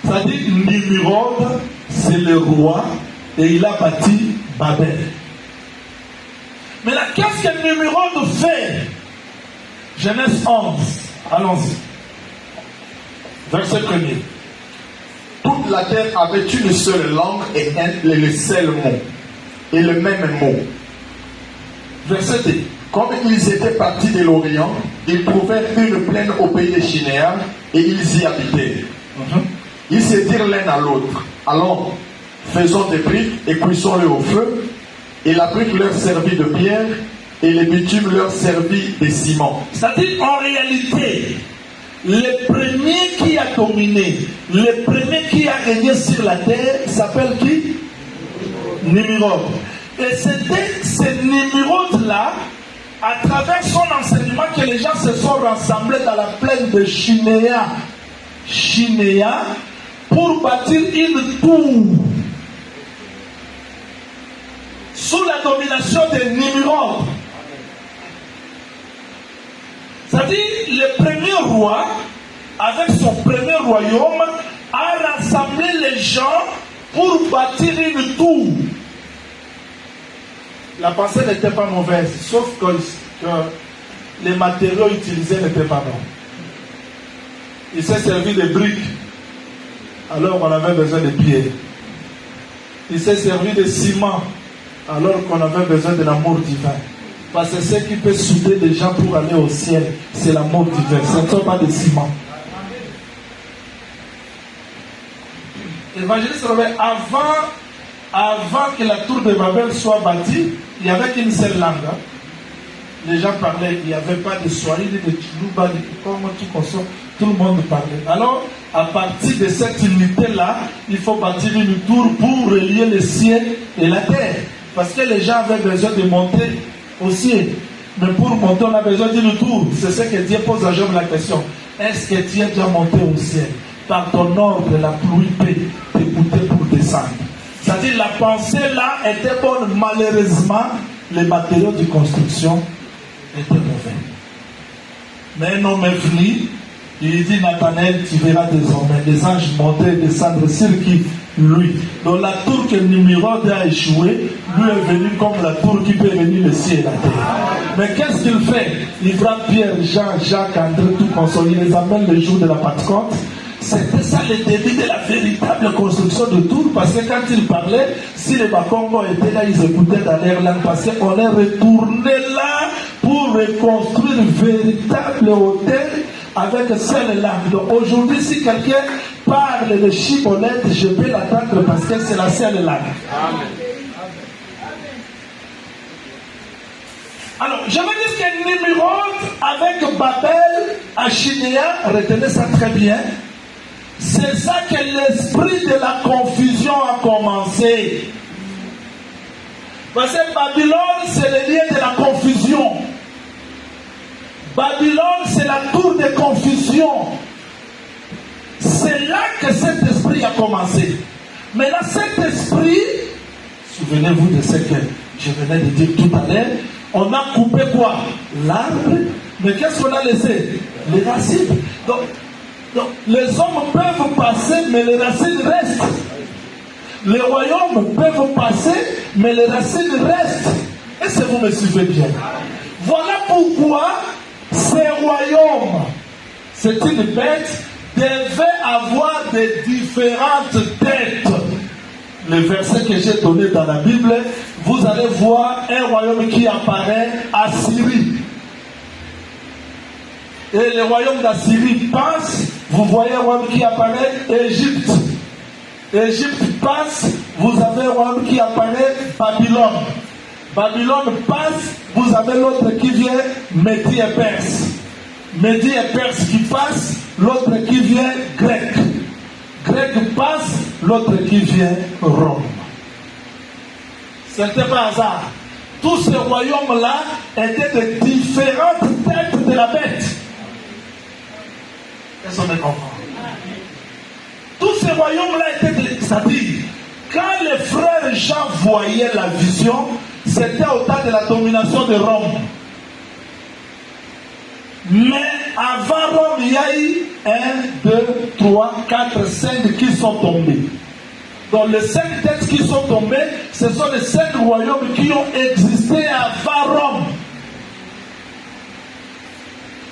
[SPEAKER 1] C'est-à-dire Nimrod, c'est le roi et il a bâti Babel. Mais là, qu'est-ce que Nimrod fait? Genèse 11, allons-y. Verset 1er.
[SPEAKER 2] Toute la terre avait une seule langue et le seul mot, et le même mot.
[SPEAKER 1] Verset 2.
[SPEAKER 2] Comme ils étaient partis de l'Orient, ils trouvèrent une plaine au pays des Chinéens et ils y habitaient. Ils se dirent l'un à l'autre, allons, faisons des briques et cuisons-les au feu. Et la brique leur servit de pierre et le bitume leur servit de ciment.
[SPEAKER 1] C'est-à-dire, en réalité, le premier qui a dominé, le premier qui a régné sur la terre s'appelle qui? Nimrod. Et c'était ce Nimrod-là, à travers son enseignement, que les gens se sont rassemblés dans la plaine de Chinéa, pour bâtir une tour sous la domination de Nimrod. C'est-à-dire, le premier roi, avec son premier royaume, a rassemblé les gens pour bâtir une tour. La pensée n'était pas mauvaise, sauf que les matériaux utilisés n'étaient pas bons. Il s'est servi de briques, alors qu'on avait besoin de pierres. Il s'est servi de ciment, alors qu'on avait besoin de l'amour divin. Parce que ce qui peut souder les gens pour aller au ciel, c'est l'amour divin. Ce ne sont pas des ciments. Évangéliste Robert, avant que la tour de Babel soit bâtie, il n'y avait qu'une seule langue. Hein. Les gens parlaient, il n'y avait pas de Swahili, de Chiluba, de Kikongo, tout le monde parlait. Alors, à partir de cette unité-là, il faut bâtir une tour pour relier le ciel et la terre. Parce que les gens avaient besoin de monter au ciel. Mais pour monter, on a besoin d'une tour. C'est ce que Dieu pose à Job la question. Est-ce que tu es déjà monté au ciel? Par ton ordre, la pluie peut t'écouter pour descendre. C'est-à-dire, la pensée là était bonne. Malheureusement, les matériaux de construction étaient mauvais. Mais un homme est venu, il dit, Nathanaël, tu verras désormais les anges monter et descendre sur qui? Lui. Donc la tour que Nimrod a échoué, lui est venu comme la tour qui peut venir le ciel et la terre. Mais qu'est-ce qu'il fait? Il frappe Pierre, Jean, Jacques, André, tout console. Il les amène le jour de la Pentecôte. C'était ça le début de la véritable construction de Tours, parce que quand ils parlaient, si les Bakongo étaient là, ils écoutaient dans leur langue, parce qu'on est retourné là pour reconstruire un véritable hôtel avec seule langue. Donc aujourd'hui, si quelqu'un parle le chibolette, je peux l'attendre parce que c'est la seule langue. Amen. Alors, je veux dire que Nimrod avec Babel à Chinéa, retenez ça très bien, c'est ça que l'esprit de la confusion a commencé. Parce que Babylone, c'est le lieu de la confusion. Babylone, c'est la tour de confusion. C'est là que cet esprit a commencé. Maintenant, cet esprit, souvenez-vous de ce que je venais de dire tout à l'heure, on a coupé quoi? L'arbre. Mais qu'est-ce qu'on a laissé? Les racines. Donc, les hommes peuvent passer, mais les racines restent. Les royaumes peuvent passer, mais les racines restent. Est-ce que vous me suivez bien? Voilà pourquoi ces royaumes, c'est une bête, devaient avoir des différentes têtes. Le verset que j'ai donné dans la Bible, vous allez voir un royaume qui apparaît, Assyrie. Et le royaume d'Assyrie passe, vous voyez un royaume qui apparaît, Égypte. Égypte passe, vous avez un royaume qui apparaît, Babylone. Babylone passe, vous avez l'autre qui vient, Médie et Perse. Médie et Perse qui passe, l'autre qui vient, Grec. Grec passe, l'autre qui vient, Rome. Ce n'était pas hasard. Tous ces royaumes-là étaient de différentes têtes de la bête. Est-ce qu'on me comprend? Tous ces royaumes-là étaient de... C'est-à-dire, quand les frères Jean voyaient la vision, c'était au temps de la domination de Rome. Mais avant Rome, il y a eu 1, 2, 3, 4, 5 qui sont tombés. Donc les 5 têtes qui sont tombées, ce sont les 5 royaumes qui ont existé avant Rome.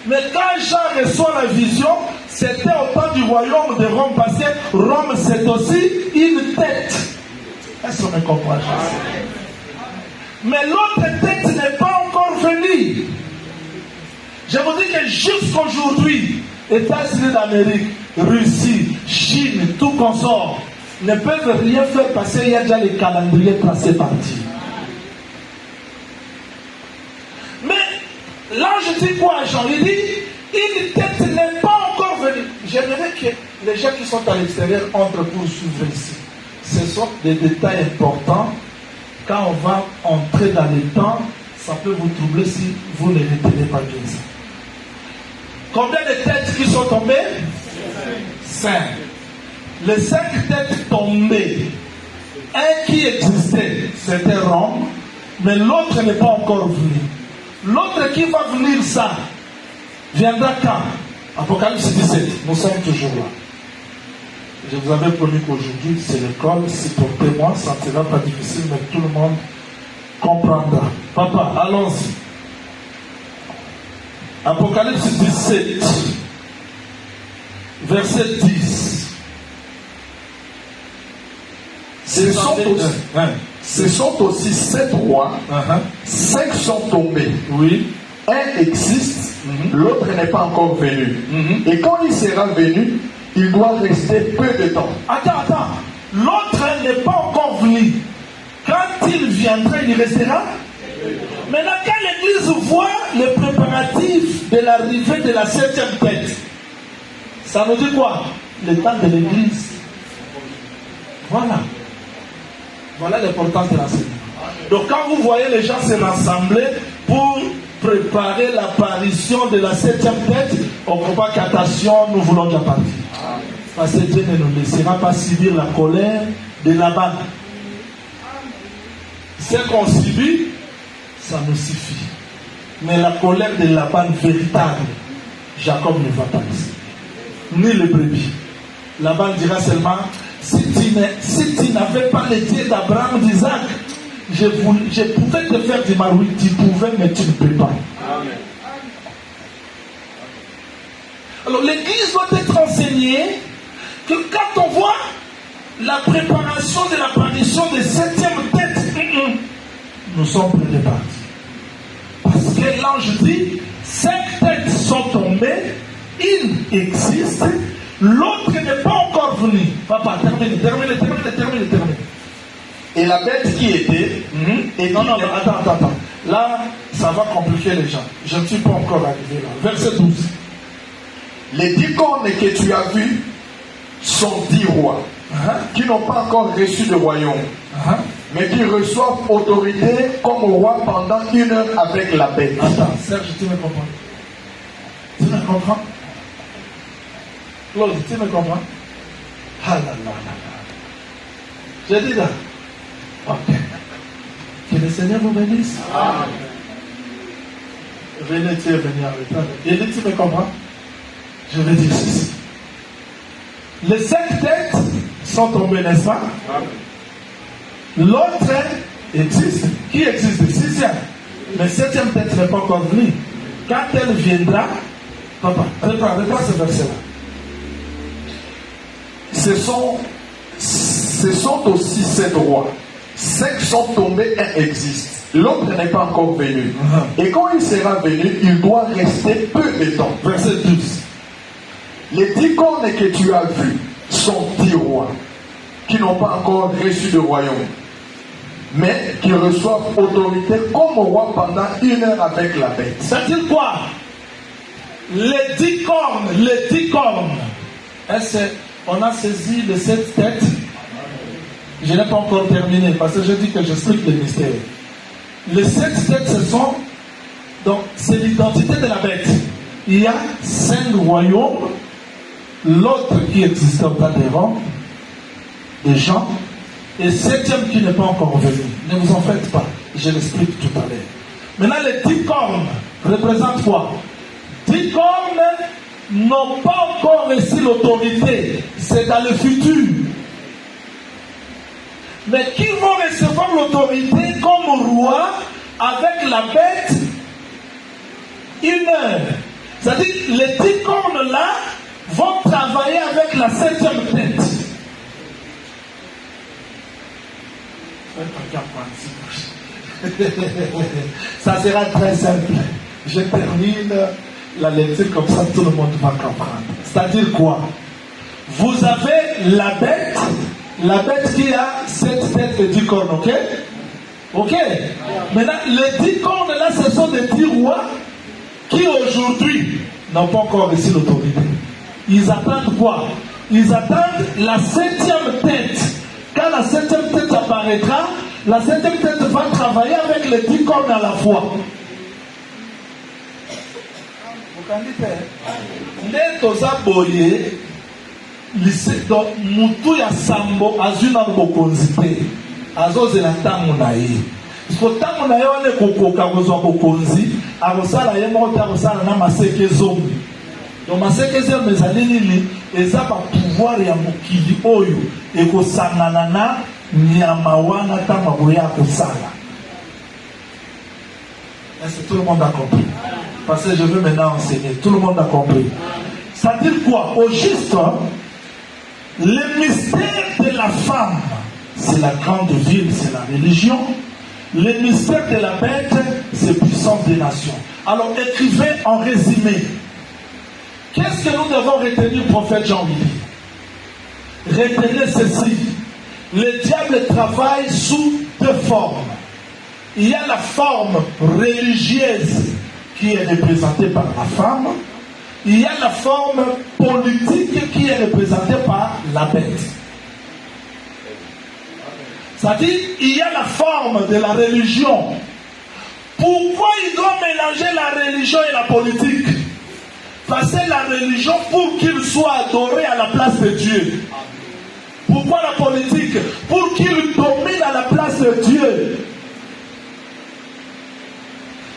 [SPEAKER 1] Mais quand Jean reçoit la vision, c'était au temps du royaume de Rome, parce que Rome c'est aussi une tête. Est-ce qu'on me comprend? Mais l'autre tête n'est pas encore venue. Je vous dis que jusqu'aujourd'hui, États-Unis d'Amérique, Russie, Chine, tout consort, ne peuvent rien faire parce qu'il y a déjà les calendriers tracés par Dieu. Mais l'ange dit quoi à Jean? Il dit, une tête n'est pas encore venue. J'aimerais que les gens qui sont à l'extérieur entrent pour suivre ici. Ce sont des détails importants. Quand on va entrer dans les temps, ça peut vous troubler si vous ne retenez pas bien ça. Combien de têtes qui sont tombées? 5. Les 5 têtes tombées, un qui existait, c'était Rome, mais l'autre n'est pas encore venu. L'autre qui va venir, ça, viendra quand? Apocalypse 17, nous sommes toujours là. Je vous avais promis qu'aujourd'hui, c'est l'école, c'est pour témoin, ça ne sera pas difficile, mais tout le monde comprendra. Papa, allons-y. Apocalypse 17, verset 10.
[SPEAKER 2] Ce sont aussi 7 rois, 5 sont tombés.
[SPEAKER 1] Oui.
[SPEAKER 2] Un existe, l'autre n'est pas encore venu. Et quand il sera venu, il doit rester peu de temps.
[SPEAKER 1] Attends. L'autre n'est pas encore venu. Quand il viendra, il restera. Maintenant, quand l'Église voit les préparatifs de l'arrivée de la 7e tête, ça nous dit quoi? Le temps de l'Église. Voilà l'importance de l'enseignement. Donc quand vous voyez les gens se rassembler pour préparer l'apparition de la 7e tête, on ne comprend qu'attention, nous voulons déjà partir. Parce que Dieu ne nous laissera pas subir la colère de Laban. Ce qu'on subit, ça nous suffit. Mais la colère de Laban véritable, Jacob ne va pas le subir. Ni le brebis. Laban dira seulement, si tu n'avais pas les dieux d'Abraham, d'Isaac, je pouvais te faire du mal. Oui, tu pouvais, mais tu ne peux pas. Amen. Alors l'Église doit être enseignée que quand on voit la préparation de l'apparition des 7e têtes, nous sommes prêts de partir. Parce que l'ange dit, 5 têtes sont tombées, une existe, l'autre n'est pas encore venue. Papa, termine.
[SPEAKER 2] Et la bête qui était...
[SPEAKER 1] Non, attends. Là, ça va compliquer les gens. Je ne suis pas encore arrivé là. Verset 12.
[SPEAKER 2] Les 10 cornes que tu as vues sont 10 rois qui n'ont pas encore reçu de royaume, mais qui reçoivent autorité comme roi pendant 1 heure avec la bête.
[SPEAKER 1] Attends, Serge, tu me comprends? Tu me comprends? Claude, tu me comprends? Ah là là là là. J'ai dit là. Ok. Que le Seigneur vous bénisse. Amen. Venez, tu es venu en retard. Et dit, tu me comprends? Je vais dire ceci. Les 5 têtes sont tombées, n'est-ce pas? L'autre existe. Qui existe? 6e. Mais 7e tête n'est pas encore venue. Quand elle viendra, papa, reprends ce verset-là.
[SPEAKER 2] Ce sont aussi 7 rois. 5 sont tombés, un existe. L'autre n'est pas encore venu. Et quand il sera venu, il doit rester peu de temps.
[SPEAKER 1] Verset 12.
[SPEAKER 2] Les 10 cornes que tu as vues sont 10 rois qui n'ont pas encore reçu de royaume, mais qui reçoivent autorité comme roi pendant 1 heure avec la bête.
[SPEAKER 1] C'est-à-dire quoi? Les 10 cornes. Est-ce qu'on a saisi les 7 têtes? Je n'ai pas encore terminé parce que je dis que j'explique le mystère. Les 7 têtes, c'est l'identité de la bête. Il y a 5 royaumes, l'autre qui existait au temps des Roms, des gens, et 7e qui n'est pas encore venu. Ne vous en faites pas, je l'explique tout à l'heure. Maintenant, les 10 cornes représentent quoi? 10 cornes n'ont pas encore reçu l'autorité. C'est dans le futur. Mais qui vont recevoir l'autorité comme roi avec la bête 1 heure. C'est-à-dire, les 10 cornes là vont travailler avec la 7e tête. Ça sera très simple. Je termine la lecture comme ça, tout le monde va comprendre. C'est-à-dire quoi? Vous avez la bête qui a 7 têtes et 10 cornes, ok? Ok? Maintenant, les 10 cornes là, ce sont des 10 rois qui aujourd'hui n'ont pas encore reçu l'autorité. Ils attendent quoi? Ils attendent la 7e tête. Quand la 7e tête apparaîtra, la 7e tête va travailler avec les 10 cornes à la fois. Nde toza boye donc mutu ya sambo azwi na bokonzi te azozela ntango na ye so ntango na ye wana ekokoka kozwa bokonzi akosala ye moko te akosala na maseke zomi donc maseke zomi ezali nini eza bapouvoir ya mokili oyo ekosangana na nyama wana ntango boye akosala. Est-ce que tout le monde a compris? Parce que je veux maintenant enseigner. Tout le monde a compris. Ça dit quoi? Au juste, le mystère de la femme, c'est la grande ville, c'est la religion. Le mystère de la bête, c'est puissance des nations. Alors écrivez en résumé. Qu'est-ce que nous devons retenir, prophète Jean-Willy? Retenez ceci. Le diable travaille sous 2 formes. Il y a la forme religieuse qui est représentée par la femme. Il y a la forme politique qui est représentée par la bête. C'est-à-dire, il y a la forme de la religion. Pourquoi il doit mélanger la religion et la politique? Parce que la religion, pour qu'il soit adoré à la place de Dieu. Pourquoi la politique? Pour qu'il domine à la place de Dieu.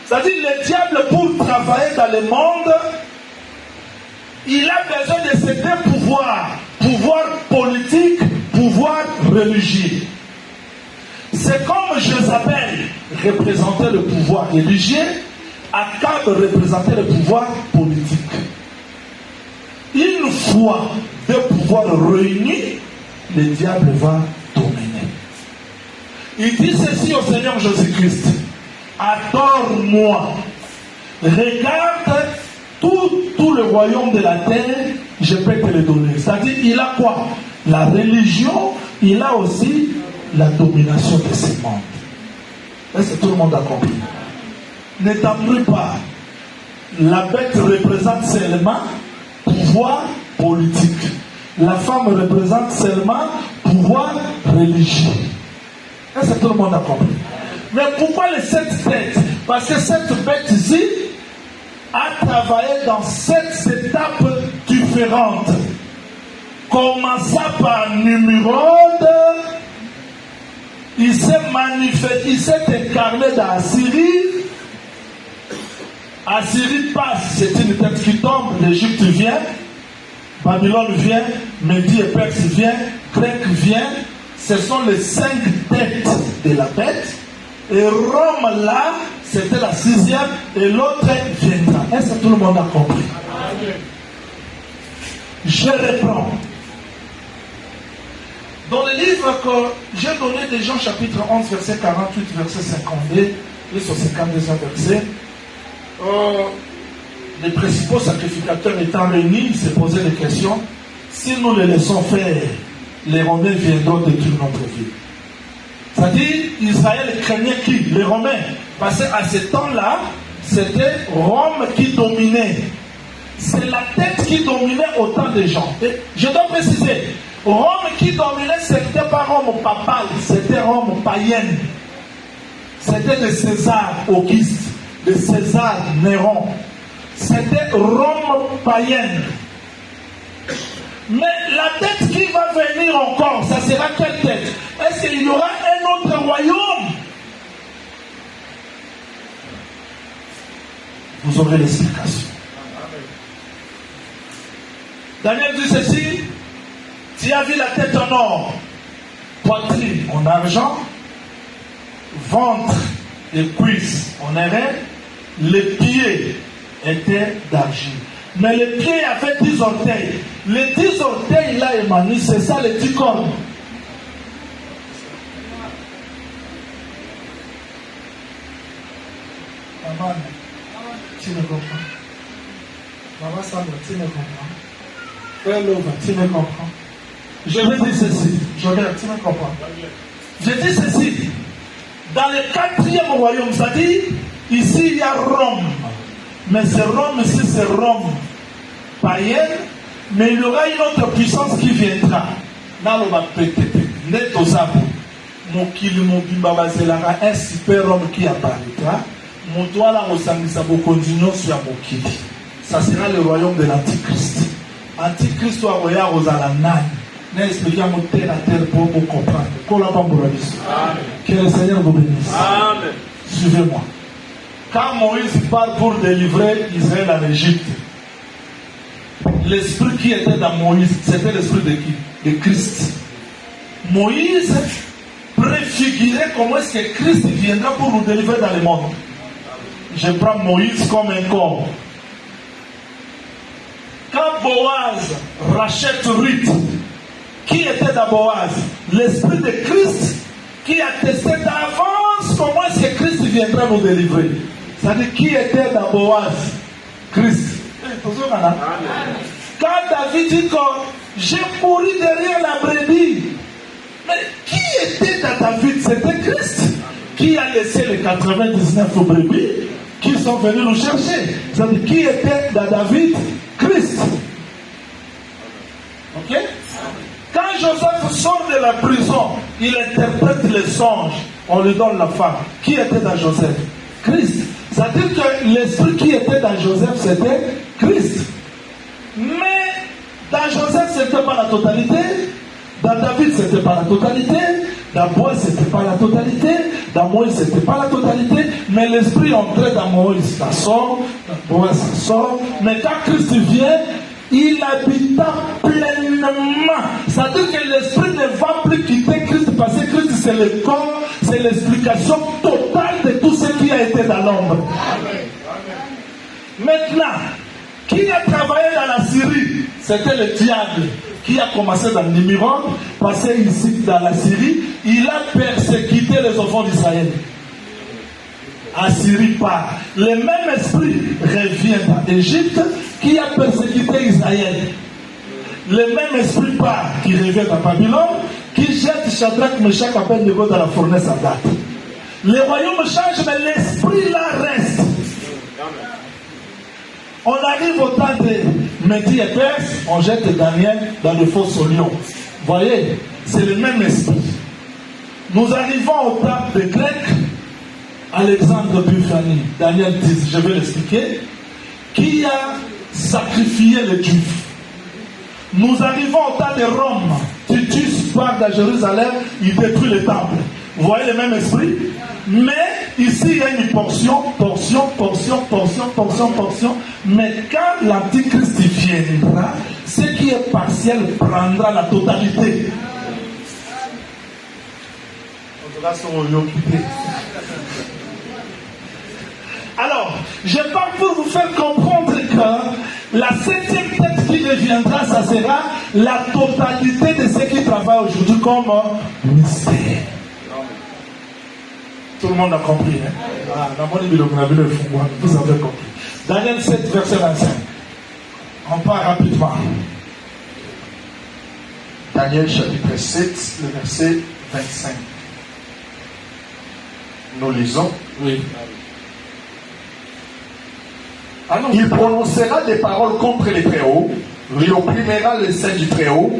[SPEAKER 1] C'est-à-dire, le diable, pour travailler dans le monde, il a besoin de ces 2 pouvoirs. Pouvoir politique, pouvoir religieux. C'est comme Jézabel représentait le pouvoir religieux, Akab représentait le pouvoir politique. Une fois 2 pouvoirs réunis, le diable va dominer. Il dit ceci au Seigneur Jésus-Christ: adore-moi, regarde tout le royaume de la terre, je peux te le donner. C'est-à-dire, il a quoi? La religion, il a aussi la domination de ce monde. Est-ce que tout le monde a compris? Ne t'embrouille pas. La bête représente seulement pouvoir politique. La femme représente seulement pouvoir religieux. Est-ce que tout le monde a compris? Mais pourquoi les 7 têtes? Parce que cette bête-ci a travaillé dans 7 étapes différentes. Commençant par Nimrod, il s'est manifesté, il s'est incarné dans Assyrie. Assyrie passe, c'est une tête qui tombe, l'Égypte vient, Babylone vient, Médie et Perse vient, Grec vient. Ce sont les 5 têtes de la bête. Et Rome là, c'était la 6e et l'autre viendra. Est-ce que tout le monde a compris? Je reprends. Dans le livre que j'ai donné de Jean chapitre 11, verset 48, verset 52, jusqu'au 52 verset, les principaux sacrificateurs étant réunis, ils se posaient des questions. Si nous les laissons faire, les Romains viendront détruire notre ville. C'est-à-dire, Israël craignait qui? Les Romains. Parce qu'à ce temps-là, c'était Rome qui dominait. C'est la tête qui dominait autant de gens. Et je dois préciser, Rome qui dominait, ce n'était pas Rome papale, c'était Rome païenne. C'était de César Auguste, de César Néron. C'était Rome païenne. Mais la tête qui va venir encore, ça sera quelle tête? Est-ce qu'il y aura un autre royaume? Vous aurez l'explication. Daniel dit ceci, tu as vu la tête en or, poitrine en argent, ventre et cuisses en airain, les pieds étaient d'argile. Mais les pieds avaient 10 orteils. Les 10 orteils là, Emmanuel, c'est ça les 10 cornes. Maman, tu ne comprends. Maman Sandra, tu ne comprends. Frère Lova, tu me comprends. Je vais dire ceci. Jobert, tu me comprends. Je dis ceci. Dans le 4e royaume, c'est-à-dire, ici il y a Rome. Mais ce Rome ici, c'est Rome païenne. Mais il y aura une autre puissance qui viendra. Dans le Bapété, net aux abos. Mon kili, mon bimba, un super homme qui apparaîtra. Mon toit là, au Sangisa, continuons sur mon kili. Ça sera le royaume de l'Antichrist. Antichrist soit royal aux alanans. N'a expliqué à mon terre à terre pour vous comprendre. Que le Seigneur vous bénisse. Amen. Suivez-moi. Quand Moïse part pour délivrer Israël en Égypte, l'esprit qui était dans Moïse, c'était l'esprit de qui? De Christ. Moïse préfigurait comment est-ce que Christ viendra pour nous délivrer dans le monde. Je prends Moïse comme un corps. Quand Boaz rachète Ruth, qui était dans Boaz? L'esprit de Christ qui attestait d'avance comment est-ce que Christ viendrait nous délivrer. C'est-à-dire qui était dans Boaz? Christ. Quand David dit que j'ai mouru derrière la brebis, mais qui était dans David? C'était Christ qui a laissé les 99 brebis qui sont venus nous chercher. C'est-à-dire qui était dans David? Christ. Ok? Quand Joseph sort de la prison, il interprète les songes, on lui donne la femme. Qui était dans Joseph? Christ. C'est-à-dire que l'esprit qui était dans Joseph, c'était Christ. Mais dans Joseph, ce n'était pas la totalité. Dans David, ce n'était pas la totalité. Dans Boaz, ce n'était pas la totalité. Dans Moïse, ce n'était pas la totalité. Mais l'esprit entrait dans Moïse, ça sort. Dans Boaz, ça sort. Mais quand Christ vient, il habita pleinement. C'est-à-dire que l'esprit ne va plus quitter Christ parce que Christ c'est le corps, c'est l'explication totale de tout ce qui a été dans l'ombre. Maintenant, qui a travaillé dans la Syrie? C'était le diable qui a commencé dans Nimrod, passé ici dans la Syrie. Il a persécuté les enfants d'Israël. Assyrie part. Le même esprit revient dans l'Égypte qui a persécuté Israël. Le même esprit part qui revient à Babylone, qui jette Shadrach, Meshach, Abednego dans la fournaise à date. Le royaume change, mais l'esprit là reste. On arrive au temps de Médie et Perse, on jette Daniel dans le fosse au lion. Vous voyez, c'est le même esprit. Nous arrivons au temps des Grecs. Alexandre Buffani, Daniel 10, je vais l'expliquer, qui a sacrifié les Juifs. Nous arrivons au temps de Rome. Titus part de Jérusalem, il détruit le temple. Vous voyez le même esprit? Mais ici, il y a une portion. Mais quand l'Antichrist viendra, ce qui est partiel prendra la totalité. On va se réoccuper. Alors, je parle pour vous faire comprendre que la 7e tête qui deviendra, ça sera la totalité de ceux qui travaillent aujourd'hui comme mystère. Tout le monde a compris, hein? Vous avez compris. Daniel 7, verset 25. On part rapidement.
[SPEAKER 2] Daniel chapitre 7, le verset 25. Nous lisons.
[SPEAKER 1] Oui.
[SPEAKER 2] Il prononcera des paroles contre les Très-Hauts, il opprimera les saints du Très-Haut,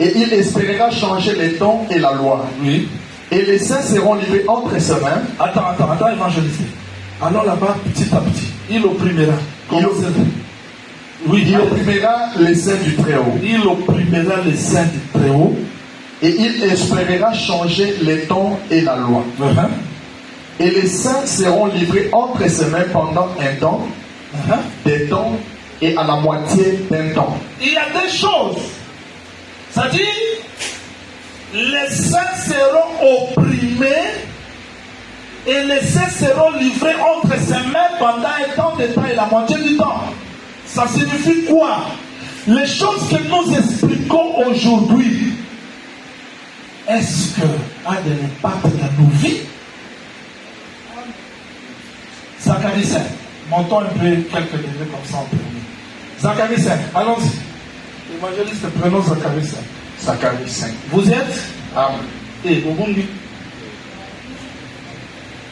[SPEAKER 2] et il espérera changer les temps et la loi.
[SPEAKER 1] Oui.
[SPEAKER 2] Et les saints seront livrés entre ses mains.
[SPEAKER 1] Attends, évangéliste. Alors là-bas, petit à petit, il opprimera.
[SPEAKER 2] Il opprimera les saints du Très-Haut.
[SPEAKER 1] Il opprimera les saints du Très-Haut.
[SPEAKER 2] Et il espérera changer les temps et la loi. Et les saints seront livrés entre ses mains pendant un temps, des temps et à la moitié d'un temps.
[SPEAKER 1] Il y a des choses. C'est-à-dire, les saints seront opprimés et les saints seront livrés entre ses mains pendant un temps de temps et la moitié du temps. Ça signifie quoi? Les choses que nous expliquons aujourd'hui, est-ce que a de l'impact dans nos vies? Zacharie 5. Montons un peu quelques lignes comme ça en premier. Zacharie 5. Allons-y. Évangéliste, prenons Zacharie 5.
[SPEAKER 2] Zacharie 5.
[SPEAKER 1] Vous êtes?
[SPEAKER 2] Amen.
[SPEAKER 1] Et au bon.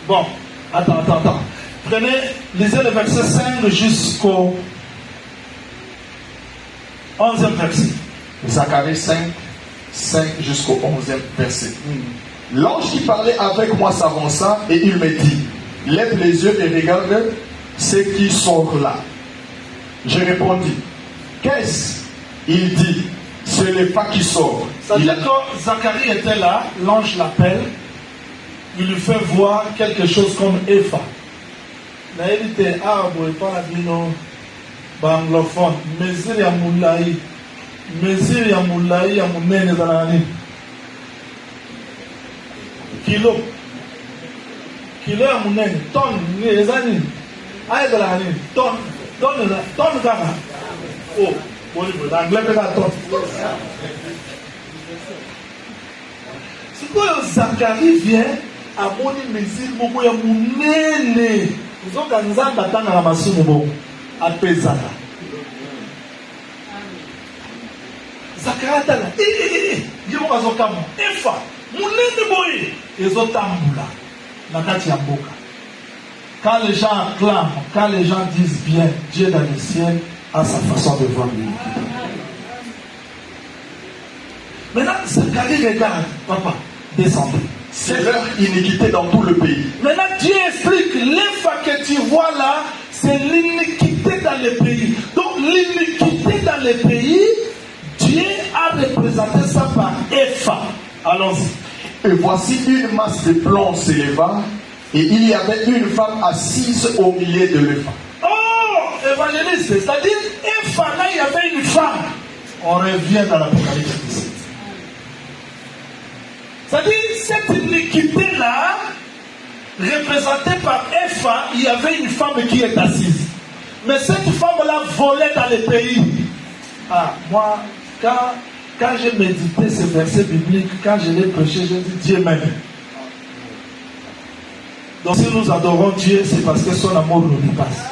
[SPEAKER 1] Bon, attends. Lisez le verset 5 jusqu'au 11e verset.
[SPEAKER 2] Zacharie 5, 5 jusqu'au 11e verset. L'ange qui parlait avec moi s'avança et il me dit, lève les yeux et regarde ce qui sort là. Je répondis, qu'est-ce? Il dit, c'est le pas qui sort.
[SPEAKER 1] C'est-à-dire que Zacharie était là, l'ange l'appelle, il lui fait voir quelque chose comme Epha. Il était pas anglophone, mesure ya moulaï, ya mounene zanani. Kilo ya mounene, tonne, les années. Aïe de la tonne gaga. Oh, l'anglais peut la tonne. C'est quoi Zacharie vient à mon mesure, beaucoup ya mounene. Vous avez un zamba dans la masse à Pesana. Zacharie là, il va au Cameroun. Efa, mounene boy, ils ont tamboula. La kati ya mboka. Quand les gens acclament, quand les gens disent bien, Dieu dans le ciel a sa façon de voir l'iniquité. Maintenant, Zacharie regarde, papa, descendez.
[SPEAKER 2] C'est leur iniquité dans tout le pays.
[SPEAKER 1] Maintenant, Dieu explique, l'Epha que tu vois là, c'est l'iniquité dans le pays. Donc, l'iniquité dans le pays, Dieu a représenté ça par Epha. Allons-y.
[SPEAKER 2] Et voici une masse de plomb s'éleva, et il y avait une femme assise au milieu de l'Epha.
[SPEAKER 1] Oh, évangéliste, c'est-à-dire, Epha, là, il y avait une femme. On revient dans l'Apocalypse 17. C'est-à-dire, cette iniquité-là, représentée par Epha, il y avait une femme qui est assise. Mais cette femme-là volait dans les pays. Ah, moi, quand j'ai médité ce verset biblique, quand je l'ai prêché, j'ai dit Dieu m'aime. Donc si nous adorons Dieu, c'est parce que son amour nous dépasse.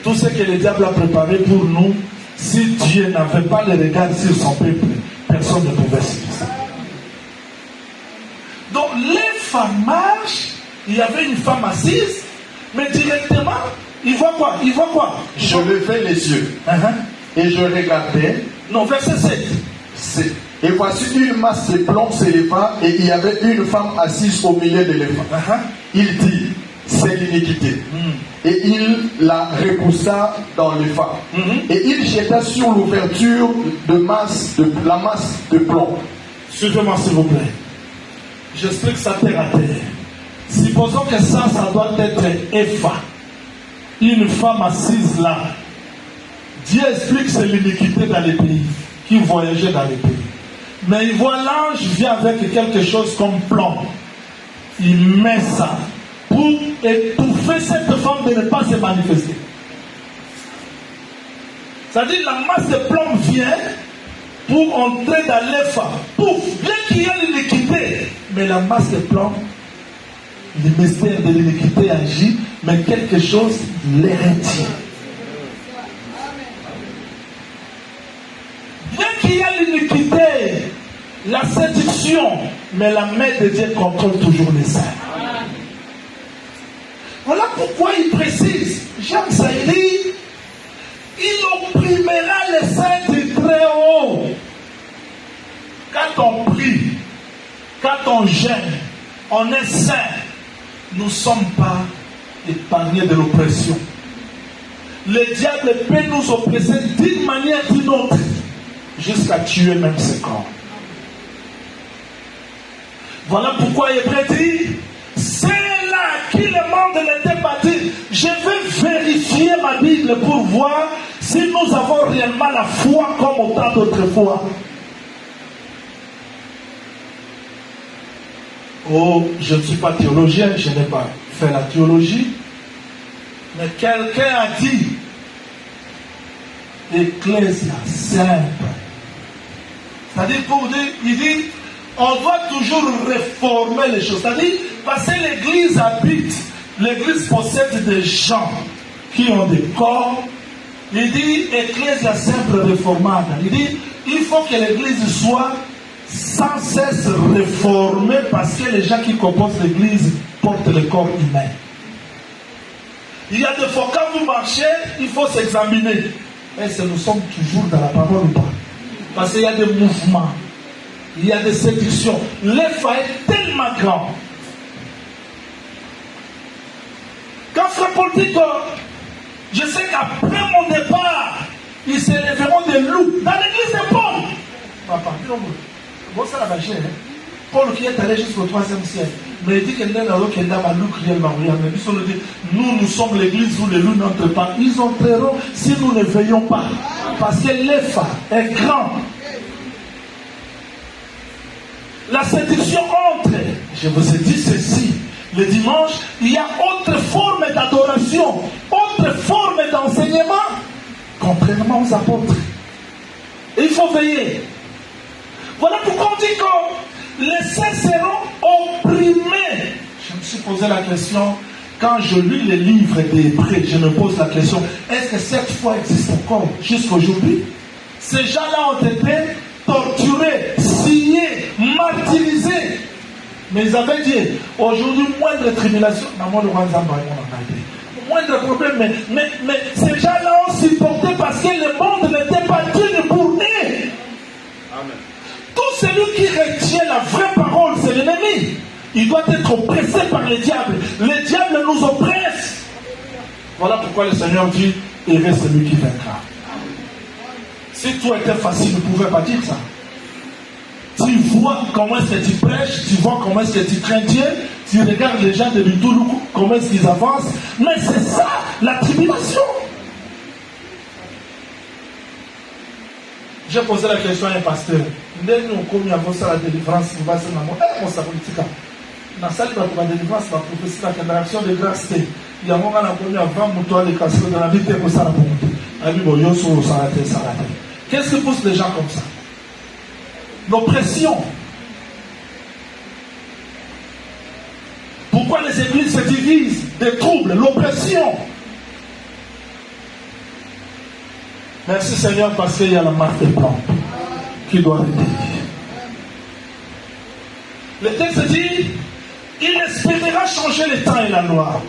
[SPEAKER 1] Tout ce que le diable a préparé pour nous, si Dieu n'avait pas le regard sur son peuple, personne ne pouvait suivre ça. Donc les femmes marchent, il y avait une femme assise, mais directement, il voit quoi?
[SPEAKER 2] Je levai les yeux et je regardais.
[SPEAKER 1] Non, verset 7.
[SPEAKER 2] Et voici une masse de plomb s'éleva et il y avait une femme assise au milieu de l'Epha. Il dit, c'est l'iniquité. Et il la repoussa dans l'Epha. Et il jeta sur l'ouverture de la masse de plomb.
[SPEAKER 1] Suivez-moi s'il vous plaît. J'explique ça terre à terre. Supposons que ça doit être Epha. Une femme assise là. Dieu explique que c'est l'iniquité dans les pays, qui voyageait dans les pays. Mais il voit l'ange vient avec quelque chose comme plomb. Il met ça pour étouffer cette femme de ne pas se manifester. C'est-à-dire la masse de plomb vient pour entrer dans l'Epha. Pouf, bien qu'il y ait l'iniquité, mais la masse de plomb, le mystère de l'iniquité agit, mais quelque chose les retient. Bien qu'il y ait l'iniquité, la séduction, mais la main de Dieu contrôle toujours les saints. Voilà pourquoi il précise, Jacques Saïli, il opprimera les saints du très haut. Quand on prie, quand on gêne, on est saint. Nous ne sommes pas épargnés de l'oppression. Le diable peut nous oppresser d'une manière ou d'une autre, jusqu'à tuer même ses corps. Voilà pourquoi Hébreu dit, c'est là qui le monde n'était pas dit. Je vais vérifier ma Bible pour voir Si nous avons réellement la foi comme au temps d'autrefois. Oh, je ne suis pas théologien, je n'ai pas fait la théologie. Mais quelqu'un a dit, Ecclésia simple. C'est-à-dire, pour dire, il dit, on doit toujours réformer les choses. C'est-à-dire, parce que l'Église habite, l'Église possède des gens qui ont des corps. Il dit, Ecclésia simple réformada. Il dit, il faut que l'Église soit sans cesse réformée parce que les gens qui composent l'Église portent le corps humain. Il y a des fois, quand vous marchez, il faut s'examiner. Est-ce que nous sommes toujours dans la parole ou pas? Parce qu'il y a des mouvements, il y a des séductions. L'effort est tellement grand. Quand Frère Paul dit que je sais qu'après mon départ, ils s'élèveront des loups dans l'église de Paul. Papa, bon, ça va gêner. Paul qui est allé jusqu'au 3e siècle. Mais il dit que nous sommes l'église où les loups n'entrent pas. Ils entreront si nous ne veillons pas. Parce que l'effort est grand. La séduction entre. Je vous ai dit ceci. Le dimanche, il y a autre forme d'adoration, autre forme d'enseignement, contrairement aux apôtres. Et il faut veiller. Voilà pourquoi on dit que les saints seront opprimés. Je me suis posé la question, quand je lis les livres des Hébreux, je me pose la question, est-ce que cette foi existe encore jusqu'à aujourd'hui? Ces gens-là ont été torturés, sciés, martyrisés. Mais ils avaient dit, aujourd'hui, moindre tribulation, moindre problème, mais ces gens-là ont supporté parce que le monde n'était pas digne pour eux. Amen. Tout celui qui retient la vraie parole, c'est l'ennemi. Il doit être oppressé par le diable. Le diable nous oppresse. Voilà pourquoi le Seigneur dit, il reste celui qui vaincra. Si tout était facile, ne pouvait pas dire ça. Tu vois comment est-ce que tu prêches, tu vois comment est-ce que tu crains Dieu, tu regardes les gens de Bitoulou, comment est-ce qu'ils avancent. Mais c'est ça, la tribulation. J'ai posé la question à un pasteur. Nous avons commis avant ça la délivrance, nous va se namorer. On s'est politique. Dans la salle de la délivrance, la prophétie, la réaction de grâce, il y a un moment où on a avant mouton de casser dans la vie, pour ça la pompe. Qu'est-ce qui pousse les gens comme ça? L'oppression. Pourquoi les églises se divisent? Des troubles, l'oppression. Merci Seigneur parce qu'il y a la marque des plantes qui doit arrêter. Le texte dit, il espérera changer le temps et la loi.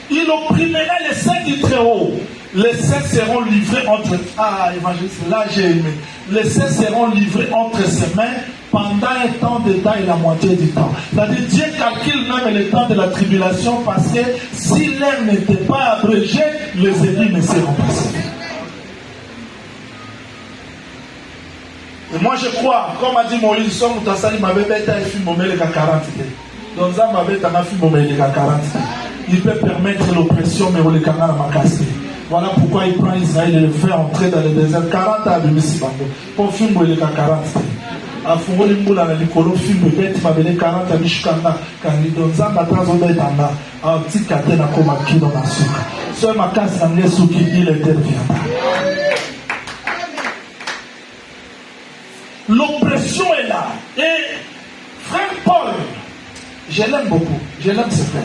[SPEAKER 1] Il opprimera les saints du Très-Haut. Les saints seront livrés entre... Ah, évangéliste, là j'ai aimé. Les saints seront livrés entre ses mains pendant un temps de temps et la moitié du temps. C'est-à-dire, Dieu calcule même le temps de la tribulation parce que si l'heure n'était pas abrégée, les ennemis ne seront pas sauvés. Et moi je crois, comme a dit Moïse, son moutasali m'avait bêté et fut momé les 40. Donc ça m'avait fait momé les 40. Il peut permettre l'oppression, mais on les canards m'a cassé. Voilà pourquoi il prend Israël et le fait entrer dans le désert 40 ans de Missibando. Pour filmer les 40. A Fungoli Moula, les colos filment, bête, ma belle 40 ans, Mishkanda, quand ils donnent ça, ma transomètre en a, un petit catène à comme un kilo dans la soupe. Seul ma casse en est sous qui il interviendra. L'oppression est là. Et frère Paul, je l'aime beaucoup, je l'aime ce frère.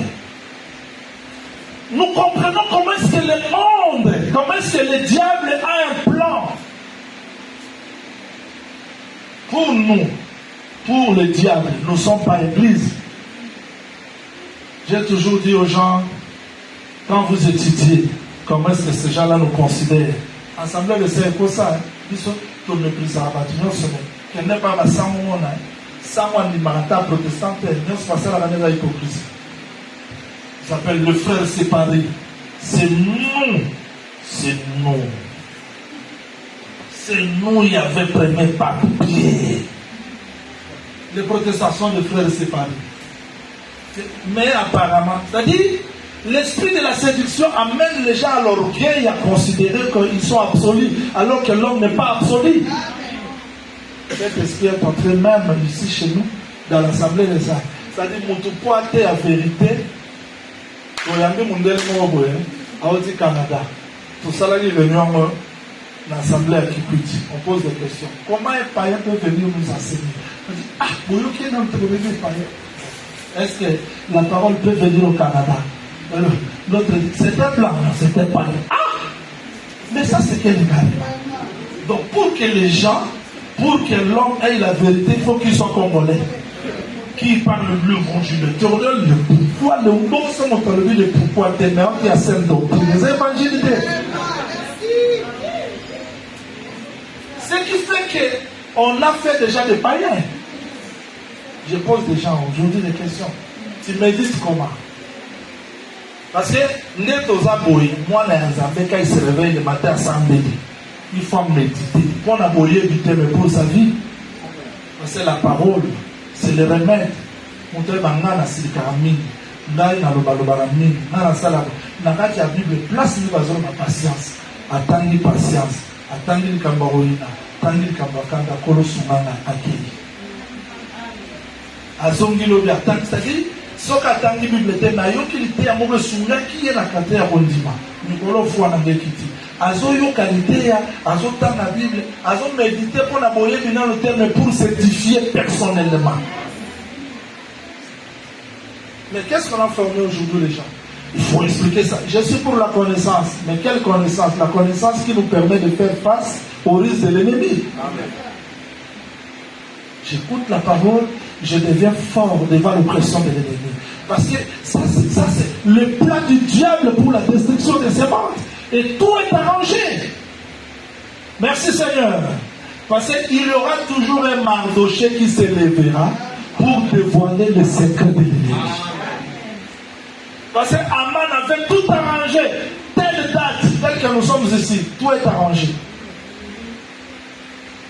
[SPEAKER 1] Nous comprenons comment est-ce que le monde, comment est-ce que le diable a un plan pour nous, pour le diable. Nous ne sommes pas église. J'ai toujours dit aux gens, quand vous étudiez, comment est-ce que ces gens-là nous considèrent. Assemblée de ces ça, ils sont tous mépris à la bâtiment, ce n'est pas ma Samouna, Samouna ni Marata protestante, nous sommes passés à la manière de l'hypocrisie. Ça s'appelle le frère séparé. C'est nous. C'est nous. C'est nous, il y avait premier papier. Les protestations de frères séparés. Mais apparemment, c'est-à-dire, L'esprit de la séduction amène les gens à l'orgueil, à considérer qu'ils sont absolus, alors que l'homme n'est pas absolu. Cet esprit est entré même ici chez nous, dans l'assemblée des saints. C'est-à-dire, mon tout poids est la vérité. Au Canada, tout ça là est venu en l'assemblée à Kikwiti. On pose des questions. Comment un païen peut venir nous enseigner? On dit, ah, vous qui n'en trouvez pas païen. Est-ce que la parole peut venir au Canada? L'autre dit, c'était blanc, c'était païen. Ah! Mais ça, c'est quel gars? Donc, pour que les gens, pour que l'homme ait la vérité, il faut qu'il soit congolais. Qui parle le évangile, le pourquoi, le bon son autonomie, le pourquoi, des mères qui a celle doctrine, les évangiles. Ce qui fait qu'on a fait déjà des païens. Je pose des gens aujourd'hui des questions. Tu me dis comment? Parce que, moi, quand il se réveille le matin à Sambéli, il faut méditer. Pour n'aboyer éviter, mais pour sa vie, c'est la parole. C'est le remède. Mon Dieu, na silikaramine, na lobalobaramine, na sala, na kati ya Bible place ni bazolo na patience. Attendre patience, attendre kambaroina, attendre kambakanda kolo sungana akili. Azongi lobi attendre, c'est-à-dire soka attendre Bible te na yo kilité ya mobe sunga ki ye na kate ya bondima. Nikolo fwa na ngekiti. Azo yo qualité ya, azo tang la Bible, azo méditer pour la moyer dans le terme pour s'édifier personnellement. Mais qu'est-ce qu'on a formé aujourd'hui les gens? Il faut expliquer ça. Je suis pour la connaissance. Mais quelle connaissance? La connaissance qui nous permet de faire face au risque de l'ennemi. Amen. J'écoute la parole, je deviens fort devant l'oppression de l'ennemi. Parce que ça c'est le plan du diable pour la destruction de ses membres. Et tout est arrangé. Merci Seigneur. Parce qu'il y aura toujours un Mardoché qui se lèvera pour dévoiler le secret de l'ennemi. Parce qu'Aman avait tout arrangé. Telle date, telle que nous sommes ici, tout est arrangé.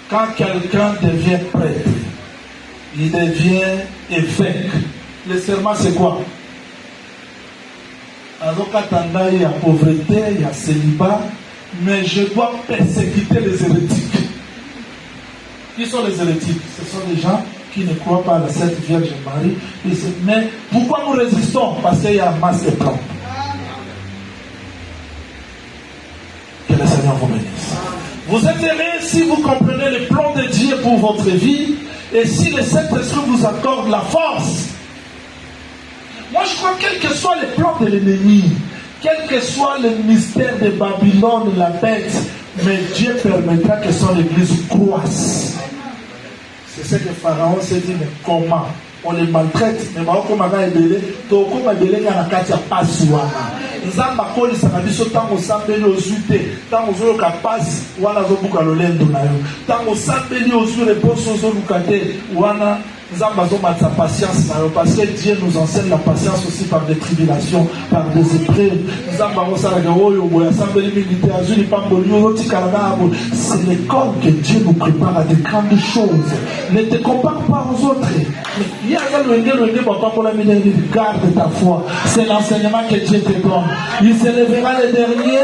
[SPEAKER 1] Quand quelqu'un devient prêtre, il devient évêque. Le serment c'est quoi? Il y a pauvreté, il y a célibat, mais je dois persécuter les hérétiques. Qui sont les hérétiques? Ce sont des gens qui ne croient pas à la Sainte Vierge Marie. Mais pourquoi nous résistons? Parce qu'il y a masse de plans. Que le Seigneur vous bénisse. Vous êtes aimés si vous comprenez le plan de Dieu pour votre vie et si le Saint-Esprit vous accorde la force. Moi je crois quel que soit le plan de l'ennemi, quel que soit le mystère de Babylone, la bête, mais Dieu permettra que son église croisse. C'est ce que Pharaon s'est dit, mais comment? On les maltraite, mais comme on a ébélé, tout comme on a ébélé, il y a un cas pas souvent. Nous avons bakoli sanabiso tango sambeli ozute, tango zo kapasi, wana zo buka lolendo na yo. Tango sambeli ozu reposo zo lukate, wana nzamba zo matsa patience na yo, parce que Dieu nous enseigne la patience aussi par des tribulations, par des épreuves. Nzamba zo sala go yo boya sambeli militaire azuli pamboli yo tikala bo. C'est l'école que Dieu nous prépare à des grandes choses. Ne te compare pas aux autres. Il y a garde ta foi. C'est l'enseignement que Dieu te donne. Il se lèvera le dernier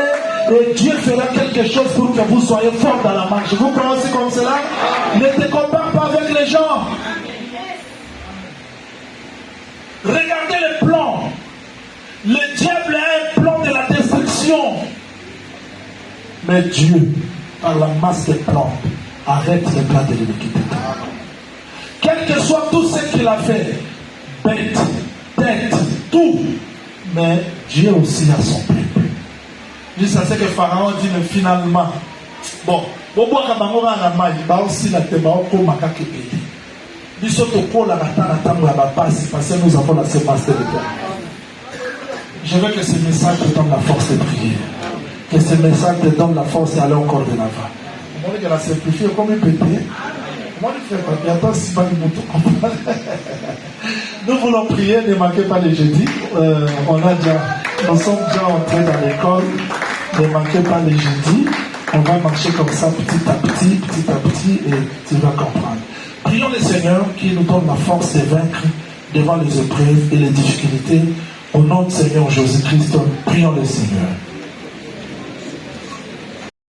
[SPEAKER 1] et Dieu fera quelque chose pour que vous soyez forts dans la marche. Vous croyez aussi comme cela? Ne te compare pas avec les gens. Regardez le plan. Le diable a un plan de la destruction. Mais Dieu, par la masse des plans, arrête le plan de l'iniquité. Quel que soit tout ce qu'il a fait, bête, tête, tout, mais Dieu aussi a son peuple. Juste ça, c'est que Pharaon dit, mais finalement, bon, parce que nous avons la sémence de l'État. Je veux que ce message te donne la force de prier. Que ce message te donne la force d'aller encore de l'avant. On va dire la simplifier comme une pété. Nous voulons prier, ne manquez pas les jeudis. Nous sommes déjà entrés dans l'école. Ne manquez pas les jeudis. On va marcher comme ça petit à petit, et tu vas comprendre. Prions le Seigneur qui nous donne la force de vaincre devant les épreuves et les difficultés. Au nom du Seigneur Jésus-Christ, prions le Seigneur.